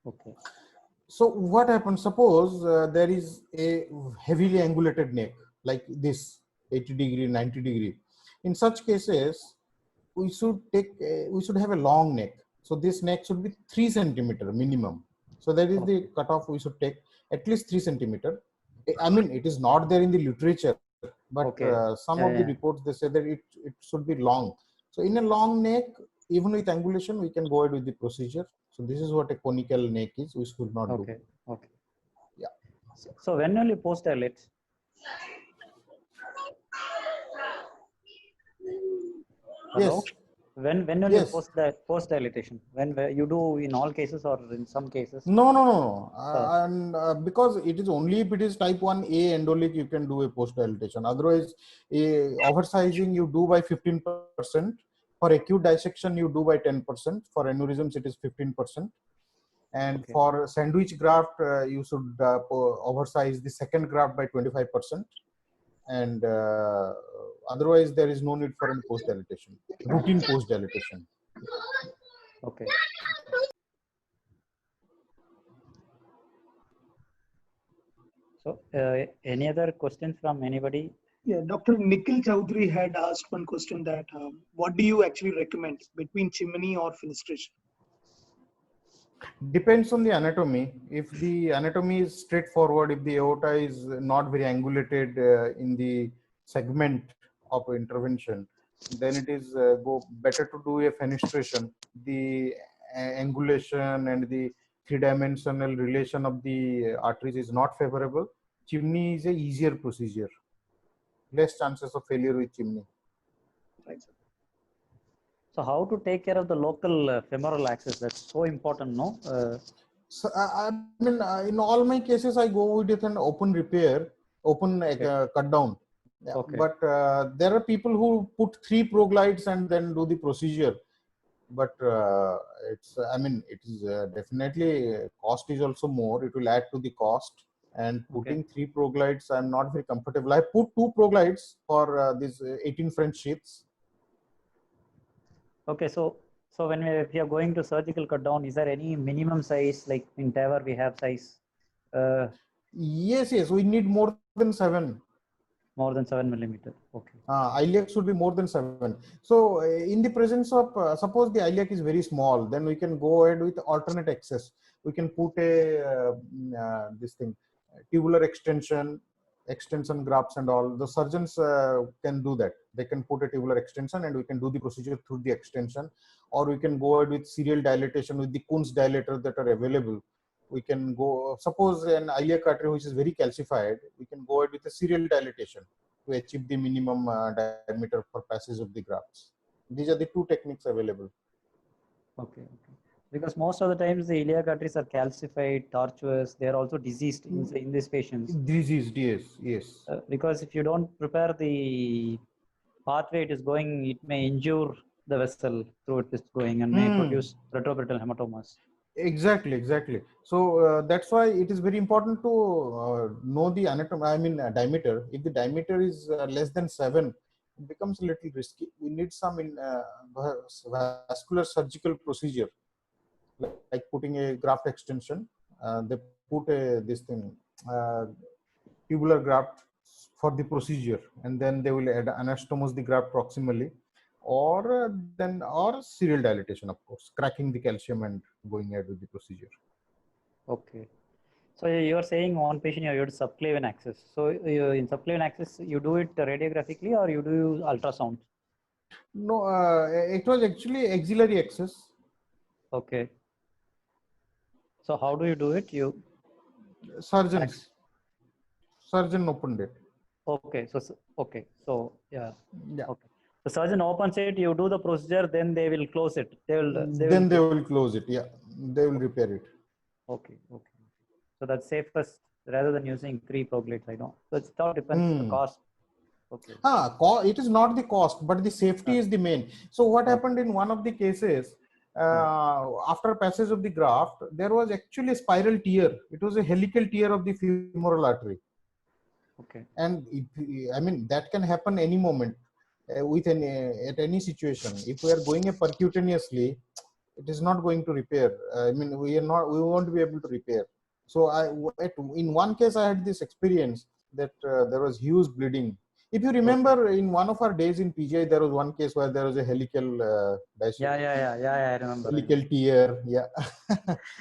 Okay. So what happens? Suppose there is a heavily angulated neck like this, 80 degree, 90 degree. In such cases, we should have a long neck. So this neck should be 3 centimeter minimum. So that is the cutoff we should take, at least 3 centimeter. I mean, it is not there in the literature, but some of the reports, they say that it should be long. So in a long neck, even with angulation, we can go ahead with the procedure. So this is what a conical neck is. We should not do. Okay. Yeah. So when will you post-dilate? Yes. When will Yes. you post dilatation? When you do in all cases or in some cases? No. Oh. And because it is only if it is type 1A endoleak, you can do a post dilatation. Otherwise, oversizing you do by 15%. For acute dissection, you do by 10%. For aneurysms, it is 15%. And Okay. for sandwich graft, you should oversize the second graft by 25%. And otherwise, there is no need for any post dilatation, routine post dilatation. Okay. So, any other questions from anybody? Yeah, Dr. Nikhil Chowdhury had asked one question that what do you actually recommend between chimney or fenestration? Depends on the anatomy. If the anatomy is straightforward, if the aorta is not very angulated in the segment of intervention, then it is better to do a fenestration. The angulation and the three-dimensional relation of the arteries is not favorable. Chimney is a easier procedure. Less chances of failure with chimney. Right, sir. So, how to take care of the local femoral axis? That's so important, no? So I mean, in all my cases, I go with an open repair, open cut down. Yeah. Okay. But there are people who put 3 ProGlides and then do the procedure. But it's, I mean, it is definitely cost is also more. It will add to the cost. And putting 3 ProGlides, I'm not very comfortable. I put 2 ProGlides for these 18 French sheaths. Okay, so when if you are going to surgical cut down, is there any minimum size, like in TAVR we have size? Yes, we need more than 7. More than 7 millimeter. Okay. Iliac should be more than 7. So in the presence of, suppose the iliac is very small, then we can go ahead with alternate access. We can put a this thing, tubular extension grafts and all. The surgeons can do that. They can put a tubular extension and we can do the procedure through the extension, or we can go ahead with serial dilatation with the Kunz dilator that are available. We can go, suppose an iliac artery which is very calcified, we can go ahead with a serial dilatation to achieve the minimum diameter for passage of the grafts. These are the 2 techniques available. Okay. Because most of the times the iliac arteries are calcified, tortuous. They are also diseased in these patients. Diseased, yes. Because if you don't prepare the pathway it is going, it may injure the vessel through it is going and may produce retroperitoneal hematomas. Exactly. So that's why it is very important to know the anatomy. I mean diameter. If the diameter is less than 7, it becomes a little risky. We need some vascular surgical procedure, like putting a graft extension. They put this thing, tubular graft for the procedure, and then they will anastomose the graft proximally, or serial dilatation, of course, cracking the calcium and going ahead with the procedure. Okay. So you are saying one patient you have subclavian access. So in subclavian access, you do it radiographically or you do ultrasound? No, it was actually axillary access. Okay. So how do you do it? Surgeon opened it. Okay. So yeah. Okay. The surgeon opens it, you do the procedure, then they will close it. They will close it. Yeah, they will repair it. Okay. So that's safest rather than using 3 ProGlides. I know. So it all depends on the cost. Okay. It is not the cost, but the safety is the main. So what happened in one of the cases, after passage of the graft, there was actually a spiral tear. It was a helical tear of the femoral artery. Okay. And I mean, that can happen any moment at any situation. If we are going percutaneously, it is not going to repair. I mean, we won't be able to repair. So in one case, I had this experience that there was huge bleeding. If you remember, in one of our days in PGI, there was one case where there was a helical I remember. Helical tear,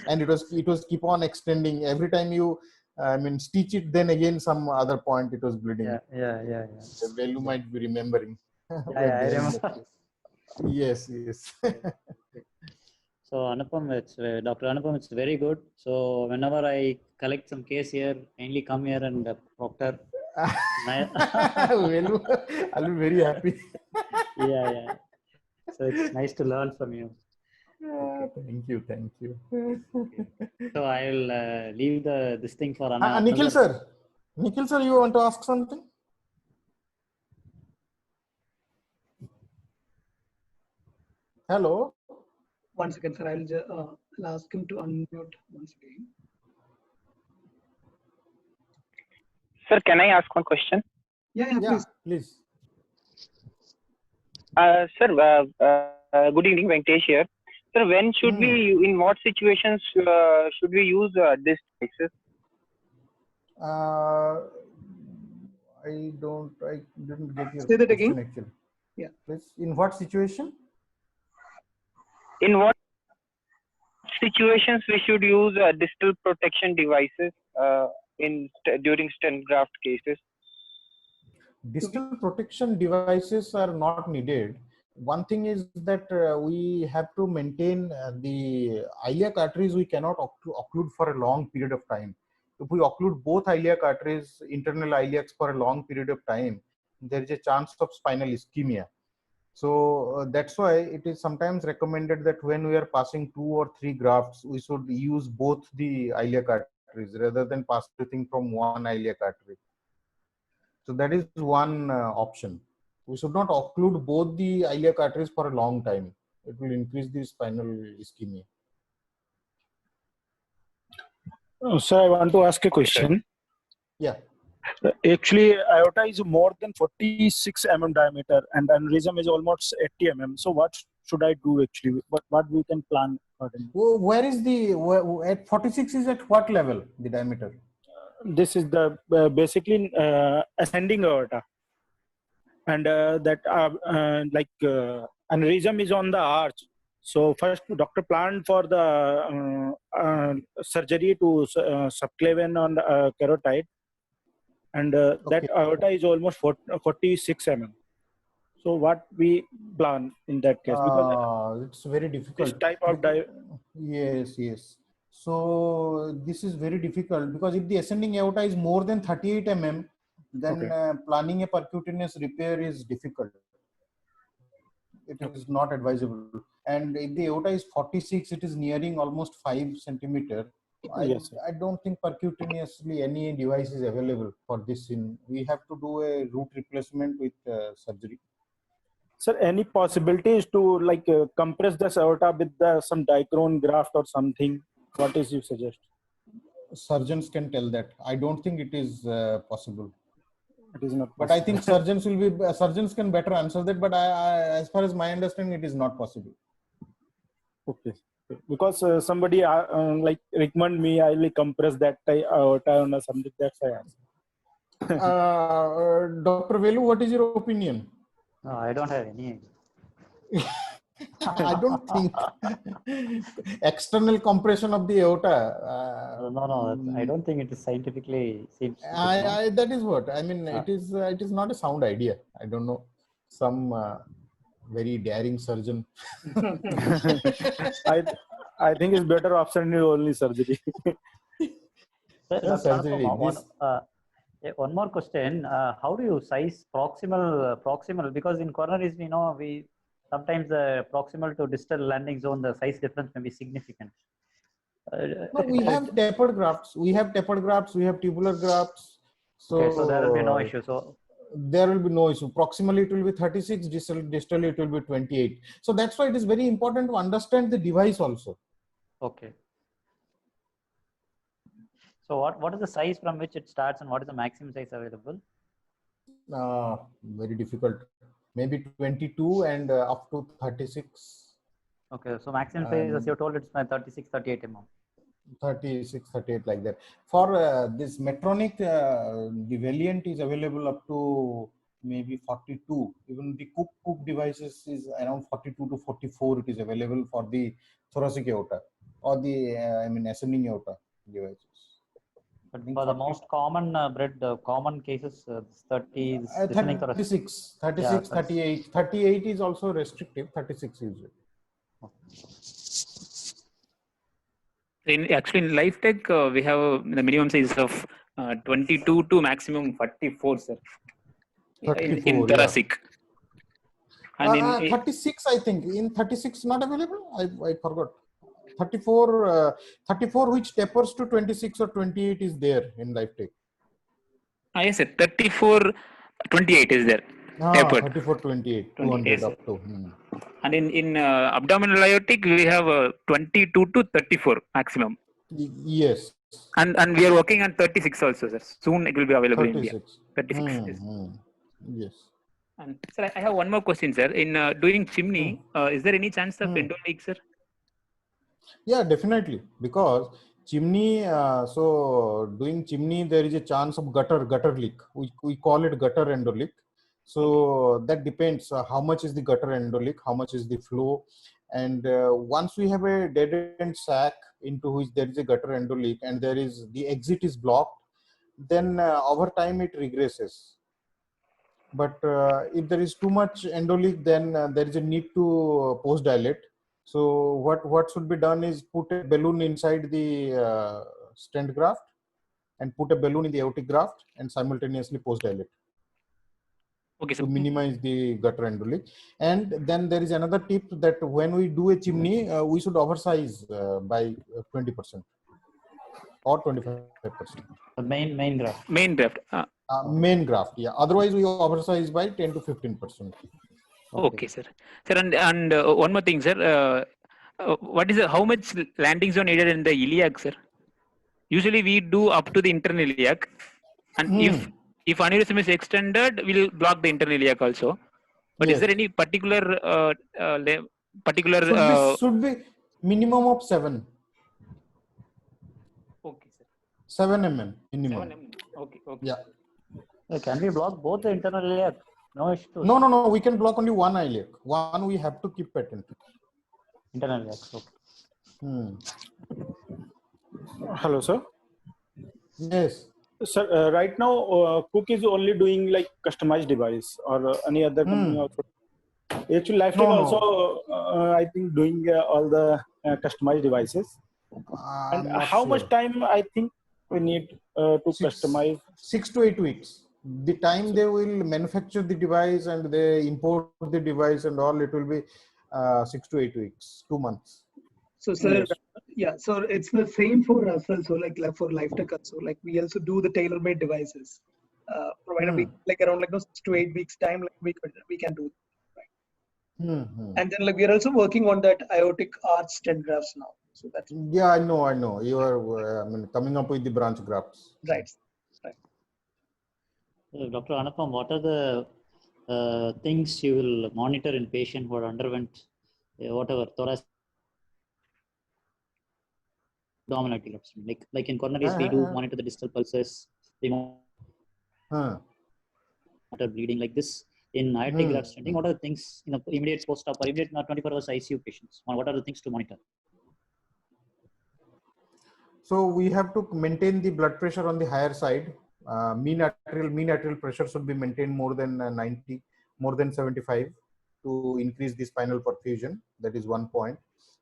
and it was keep on extending. Every time you, stitch it, then again some other point it was bleeding. Yeah. Well, you might be remembering. I remember. Yes. So Anupam, Dr. Anupam, it's very good. So whenever I collect some case here, kindly come here and proctor. Well, I'll be very happy. Yeah. So So it's nice to learn from you. Thank you. Thank you. So I'll leave this thing for another. Nikhil sir. Nikhil sir, you want to ask something? Hello. One second, sir. I'll ask him to unmute once again. Sir, can I ask one question? Yeah, please. Sir, good evening, Venkatesh here. Sir, when should in what situations should we use this devices? I didn't get your Say that question again. actually. Yeah. Please, in what situation? In what situations we should use distal protection devices during stent graft cases? Distal protection devices are not needed. One thing is that we have to maintain the iliac arteries. We cannot occlude for a long period of time. If we occlude both iliac arteries, internal iliacs, for a long period of time, there is a chance of spinal ischemia. So that's why it is sometimes recommended that when we are passing 2 or 3 grafts, we should use both the iliac arteries rather than pass everything from one iliac artery. So that is one option. We should not occlude both the iliac arteries for a long time. It will increase the spinal ischemia. Sir, I want to ask a question. Yeah. Actually, aorta is more than 46 mm diameter and aneurysm is almost 80 mm. So what should I do actually? What we can plan accordingly? Where is at 46 is at what level, the diameter? This is the basically ascending aorta. And aneurysm is on the arch. So first doctor planned for the surgery to subclavian on the carotid. And that aorta is almost 46 mm. So what we plan in that case? Because it's very difficult. This type of yes. So this is very difficult because if the ascending aorta is more than 38 mm, then planning a percutaneous repair is difficult. It is not advisable. And if the aorta is 46, it is nearing almost 5 centimeter. I don't think percutaneously any device is available for this. We have to do a root replacement with surgery. Sir, any possibilities to compress the aorta with some dichrone graft or something? What is you suggest? Surgeons can tell that. I don't think it is possible. It is not possible. But I think surgeons can better answer that. But as far as my understanding, it is not possible. Okay. Because somebody recommend me, I will compress that aorta or something. That's why I asked. Dr. Velu, what is your opinion? No, I don't have any. I don't think external compression of the aorta. No, I don't think it is scientifically seems. That is what I mean. It is not a sound idea. I don't know, some very daring surgeon. I think it's better option is only surgery. Surgery. One more question. How do you size proximal? Because in coronaries, we sometimes the proximal to distal landing zone, the size difference may be significant. No, we have tapered grafts. We have tubular grafts. So there will be no issue. So there will be no issue. Proximally, it will be 36. Distally, it will be 28. So that's why it is very important to understand the device also. Okay. So what is the size from which it starts and what is the maximum size available? Very difficult. Maybe 22 and up to 36. Okay, so maximum size, as you told, it's 36, 38 mm. 36, 38 like that. For this Medtronic, the variant is available up to maybe 42. Even the Cook devices is around 42 to 44. It is available for the thoracic aorta or the ascending aorta devices. But for the most common common cases, 30, 36, 38. 38 is also restrictive. 36 is Actually, in LifeTech, we have the minimum size of 22 to maximum 44, sir. 34, in thoracic. And in 36, I think. In 36, not available? I forgot. 34, which tapers to 26 or 28 is there in LifeTech. yes, sir, 34, 28 is there. Tapered. 34, 28, 200 yes, up sir. to. And in abdominal aortic, we have 22 to 34 maximum. Yes. And we are working on 36 also, sir. Soon it will be available in India. 36. Yes. Yes. And sir, I have one more question, sir. In doing chimney, is there any chance of endo leak, sir? Yeah, definitely. Because chimney, so doing chimney, there is a chance of gutter leak. We call it gutter endo leak. So that depends how much is the gutter endo leak, how much is the flow. And once we have a dead end sac into which there is a gutter endo leak and there is the exit is blocked, then over time it regresses. But if there is too much endo leak, then there is a need to post dilate. So what should be done is put a balloon inside the stent graft and put a balloon in the aortic graft and simultaneously post dilate. Okay, to minimize the gutter endo leak. And then there is another tip that when we do a chimney, we should oversize by 20% or 25%. The main graft. Main graft. Main graft, yeah. Otherwise, we oversize by 10 to 15%. Okay, sir. Sir, and one more thing, sir. What is how much landing zone needed in the iliac, sir? Usually we do up to the internal iliac, and if aneurysm is extended, we'll block the internal iliac also. But is there any particular should be minimum of 7. Okay, sir. 7 mm minimum. 7 mm. Okay. Yeah. Can we block both the internal iliac? No issues. No. We can block only one iliac. One we have to keep patent. Internal iliac. Okay. Hello, sir. Yes. Sir, right now, Cook is only doing like customized device or any other company also. Actually, LifeTech also, I think, doing all the customized devices. And how much time I think we need to customize? 6 to 8 weeks. The time they will manufacture the device and they import the device and all, it will be 6 to 8 weeks, 2 months. So, sir, so it's the same for us also, like for LifeTech also. Like we also do the tailor-made devices. Provided like around 6 to 8 weeks time, like we can do. Right? And then we are also working on that aortic arch stent grafts now. So that's I know. You are coming up with the branch grafts. Right. Dr. Anupam, what are the things you will monitor in patient who underwent whatever thoracic abdominal grafts? Like in coronaries, we do monitor the distal pulses, we monitor bleeding like this. In aortic graft stenting, what are the things in the immediate post-op or immediate 24 hours ICU patients? What are the things to monitor? So we have to maintain the blood pressure on the higher side. Mean arterial pressure should be maintained more than 90, more than 75 to increase the spinal perfusion. That is one point.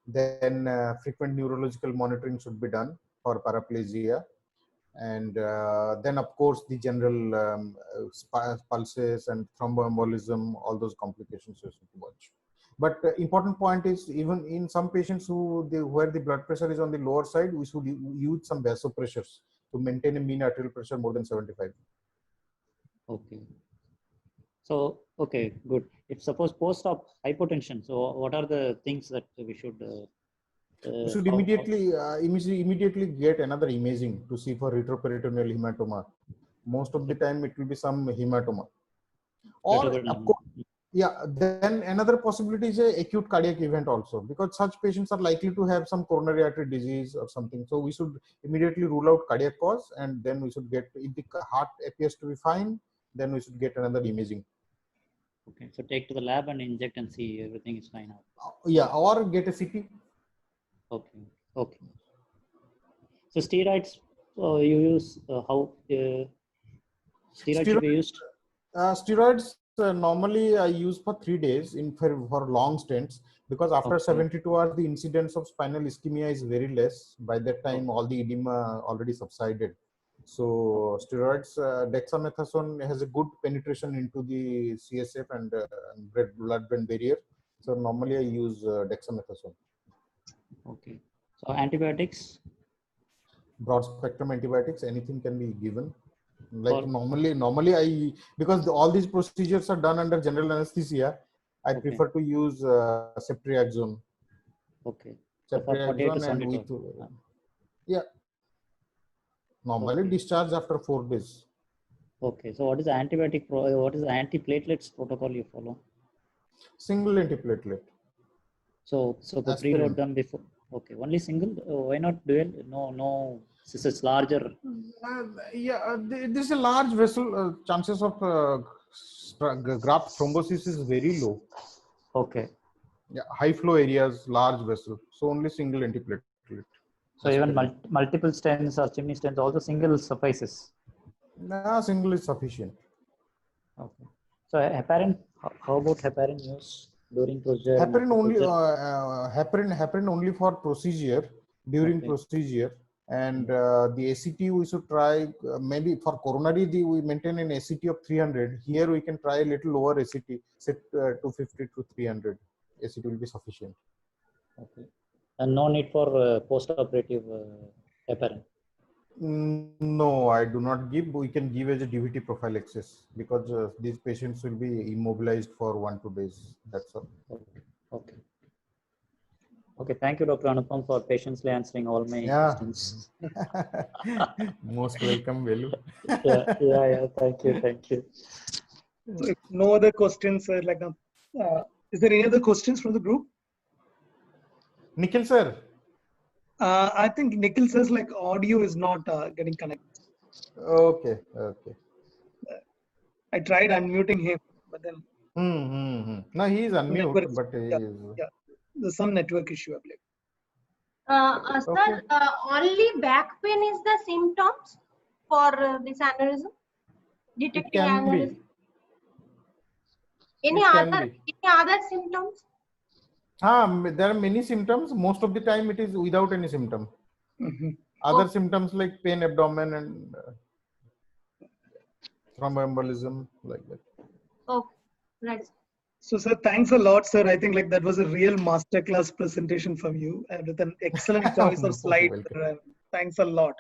Then frequent neurological monitoring should be done for paraplegia. And then of course the general pulses and thromboembolism, all those complications you should watch. But important point is, even in some patients where the blood pressure is on the lower side, we should use some vasopressors to maintain a mean arterial pressure more than 75. Okay. So, okay, good. If suppose post-op hypotension, so what are the things that we should? We should immediately get another imaging to see for retroperitoneal hematoma. Most of the time, it will be some hematoma. Or of course, then another possibility is a acute cardiac event also, because such patients are likely to have some coronary artery disease or something. So we should immediately rule out cardiac cause, and then we should get, if the heart appears to be fine, then we should get another imaging. Okay, so take to the lab and inject and see everything is fine now. Or get a CT. Okay. So steroids, you use how steroids should be used? Steroids normally I use for 3 days for long stents, because after 72 hours the incidence of spinal ischemia is very less. By that time all the edema already subsided. So steroids, dexamethasone has a good penetration into the CSF and blood-brain barrier. So normally I use dexamethasone. Okay. So antibiotics? Broad spectrum antibiotics, anything can be given. Like For- normally I, because all these procedures are done under general anesthesia, I Okay. prefer to use ceftriaxone. Okay. So for 48 to Ceftriaxone and 72. with yeah. Normally Okay. discharge after 4 days. Okay. So what is the antibiotic? What is the antiplatelets protocol you follow? Single antiplatelet. So the Aspirin. preload done before. Okay. Only single. Why not dual? No. This is larger. This is a large vessel. Chances of graft thrombosis is very low. Okay. Yeah, high flow areas, large vessel. So only single antiplatelet. So even multiple stents or chimney stents, also single suffices. Nah, single is sufficient. Okay. So heparin, how about heparin use during procedure? Heparin only, heparin only for procedure, during Okay. procedure, and the ACT we should try. Maybe for coronary, we maintain an ACT of 300. Here we can try a little lower ACT, set 250 to 300. ACT will be sufficient. Okay. And no need for post-operative heparin. No, I do not give. We can give as a DVT prophylaxis because these patients will be immobilized for 1-2 days. That's all. Okay. Okay. Thank you, Dr. Anupam, for patiently answering all my questions. Most welcome, Velu. yeah. Thank you. So if no other questions, is there any other questions from the group? Nikhil sir. I think Nikhil says like audio is not getting connected. Okay. I tried unmuting him, but then No, he is unmute, but he is. Yeah, there's some network issue, I believe. Sir, only back pain is the symptoms for this aneurysm, detecting aneurysm. Any other symptoms? There are many symptoms. Most of the time, it is without any symptom. Other symptoms like pain, abdomen, and thromboembolism, like that. Okay, right. So, sir, thanks a lot, sir. I think like that was a real masterclass presentation from you, and with an excellent choice of slides. Thanks a lot.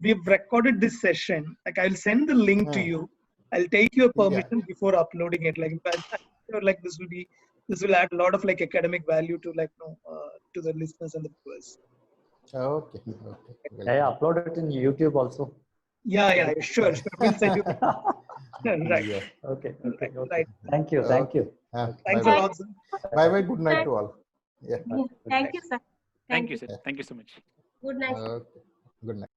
We've recorded this session. Like, I'll send the link to you. I'll take your permission before uploading it. Like, I'm sure like this will add a lot of like academic value to like to the listeners and the viewers. Okay. Yeah, upload it in YouTube also. Yeah, sure. We'll send you. Right. Yeah. Okay. Right. Thank you. Thanks a lot, sir. Bye. Good night to all. Yeah. Thank you, sir. Thank you, sir. Thank you so much. Good night. Good night.